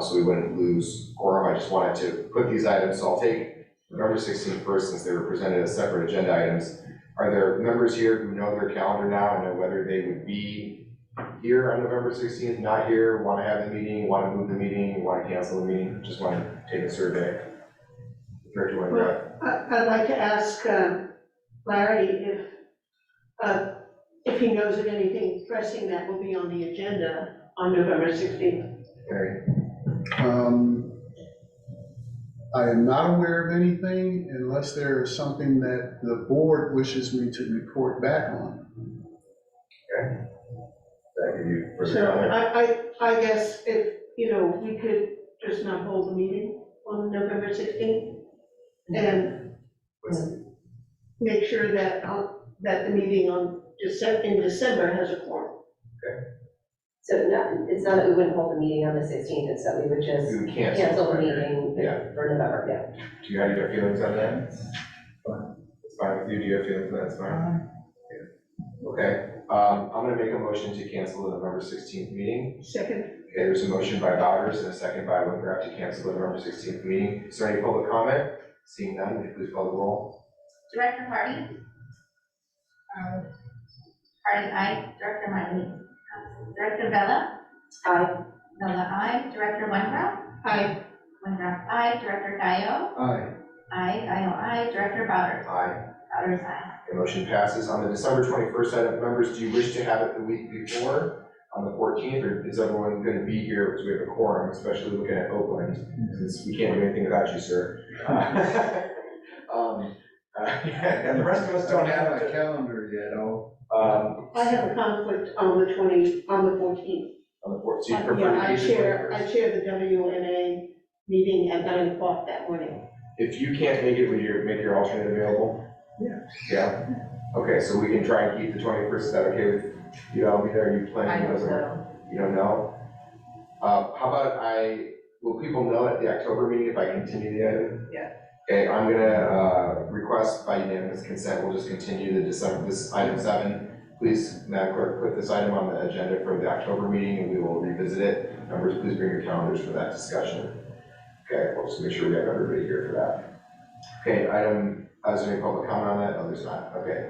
so we wouldn't lose quorum. I just wanted to put these items, so I'll take November 16th first, since they were presented as separate agenda items. Are there members here who know their calendar now and know whether they would be here on November 16th, not here, want to have the meeting, want to move the meeting, want to cancel the meeting? Just want to take a survey. Director Wendroth. I'd like to ask Larry if he knows of anything pressing that will be on the agenda on November 16th. Mary. I am not aware of anything unless there is something that the board wishes me to report back on. That give you further So comment? I guess if, we could just not hold the meeting on November 16th and make sure that, that the meeting in December has a quorum. So it's not that we wouldn't hold the meeting on the 16th, it's that we would just We would cancel the right? meeting Yeah. for November, yeah. Do you have your feelings on that? It's fine with you, do you have feelings on that, it's fine? Okay, I'm gonna make a motion to cancel the November 16th meeting. Second, Okay, there's a motion by Bowders and a second by Wingraf to cancel the November 16th meeting. Is there any public comment? Seeing none, would you please call the roll? Director Hardy? Hardy, aye. Director Miley? Director Bella? Aye. Bella, aye. Director Wondrop? aye. Wondrop, aye. Director Dio? Aye. Aye. Dio, aye. Director Bowders? Aye. Bowders, aye. The motion passes. On the December 21st item, members, do you wish to have it the week before, on the 14th, or is everyone going to be here because we have a quorum, especially looking at Oakland, since we can't do anything without you, sir? And the rest of us don't have a it. calendar yet, I have a conflict on the 14th. On the 4th, so you prefer Yeah, to I keep the chair 21st? the WNA meeting at 9 o'clock that morning. If you can't make it, will you make your alternate available? Yeah. Yeah? Okay, so we can try and keep the 21st, is that okay with you? I'll be there, you plan? You don't know? How about will people know at the October meeting if I continue the item? Yeah. Okay, I'm gonna request by unanimous consent, we'll just continue this item 7. Please, Madam Clerk, put this item on the agenda for the October meeting and we will revisit it. Members, please bring your calendars for that discussion. Okay, we'll just make sure we have everybody here for that. Okay, is there any public comment on that? No, there's not, okay.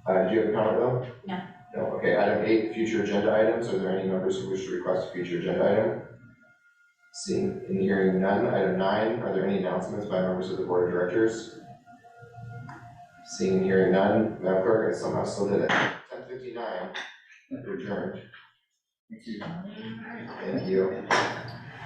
Did you have a comment though? No. No, okay, item 8, future agenda items. Are there any members who wish to request a future agenda item? Seeing and hearing none. Item 9, are there any announcements by members of the board of directors? Seeing and hearing none. Madam Clerk, I somehow still did it. 10:59, we're adjourned. Thank you. Thank you.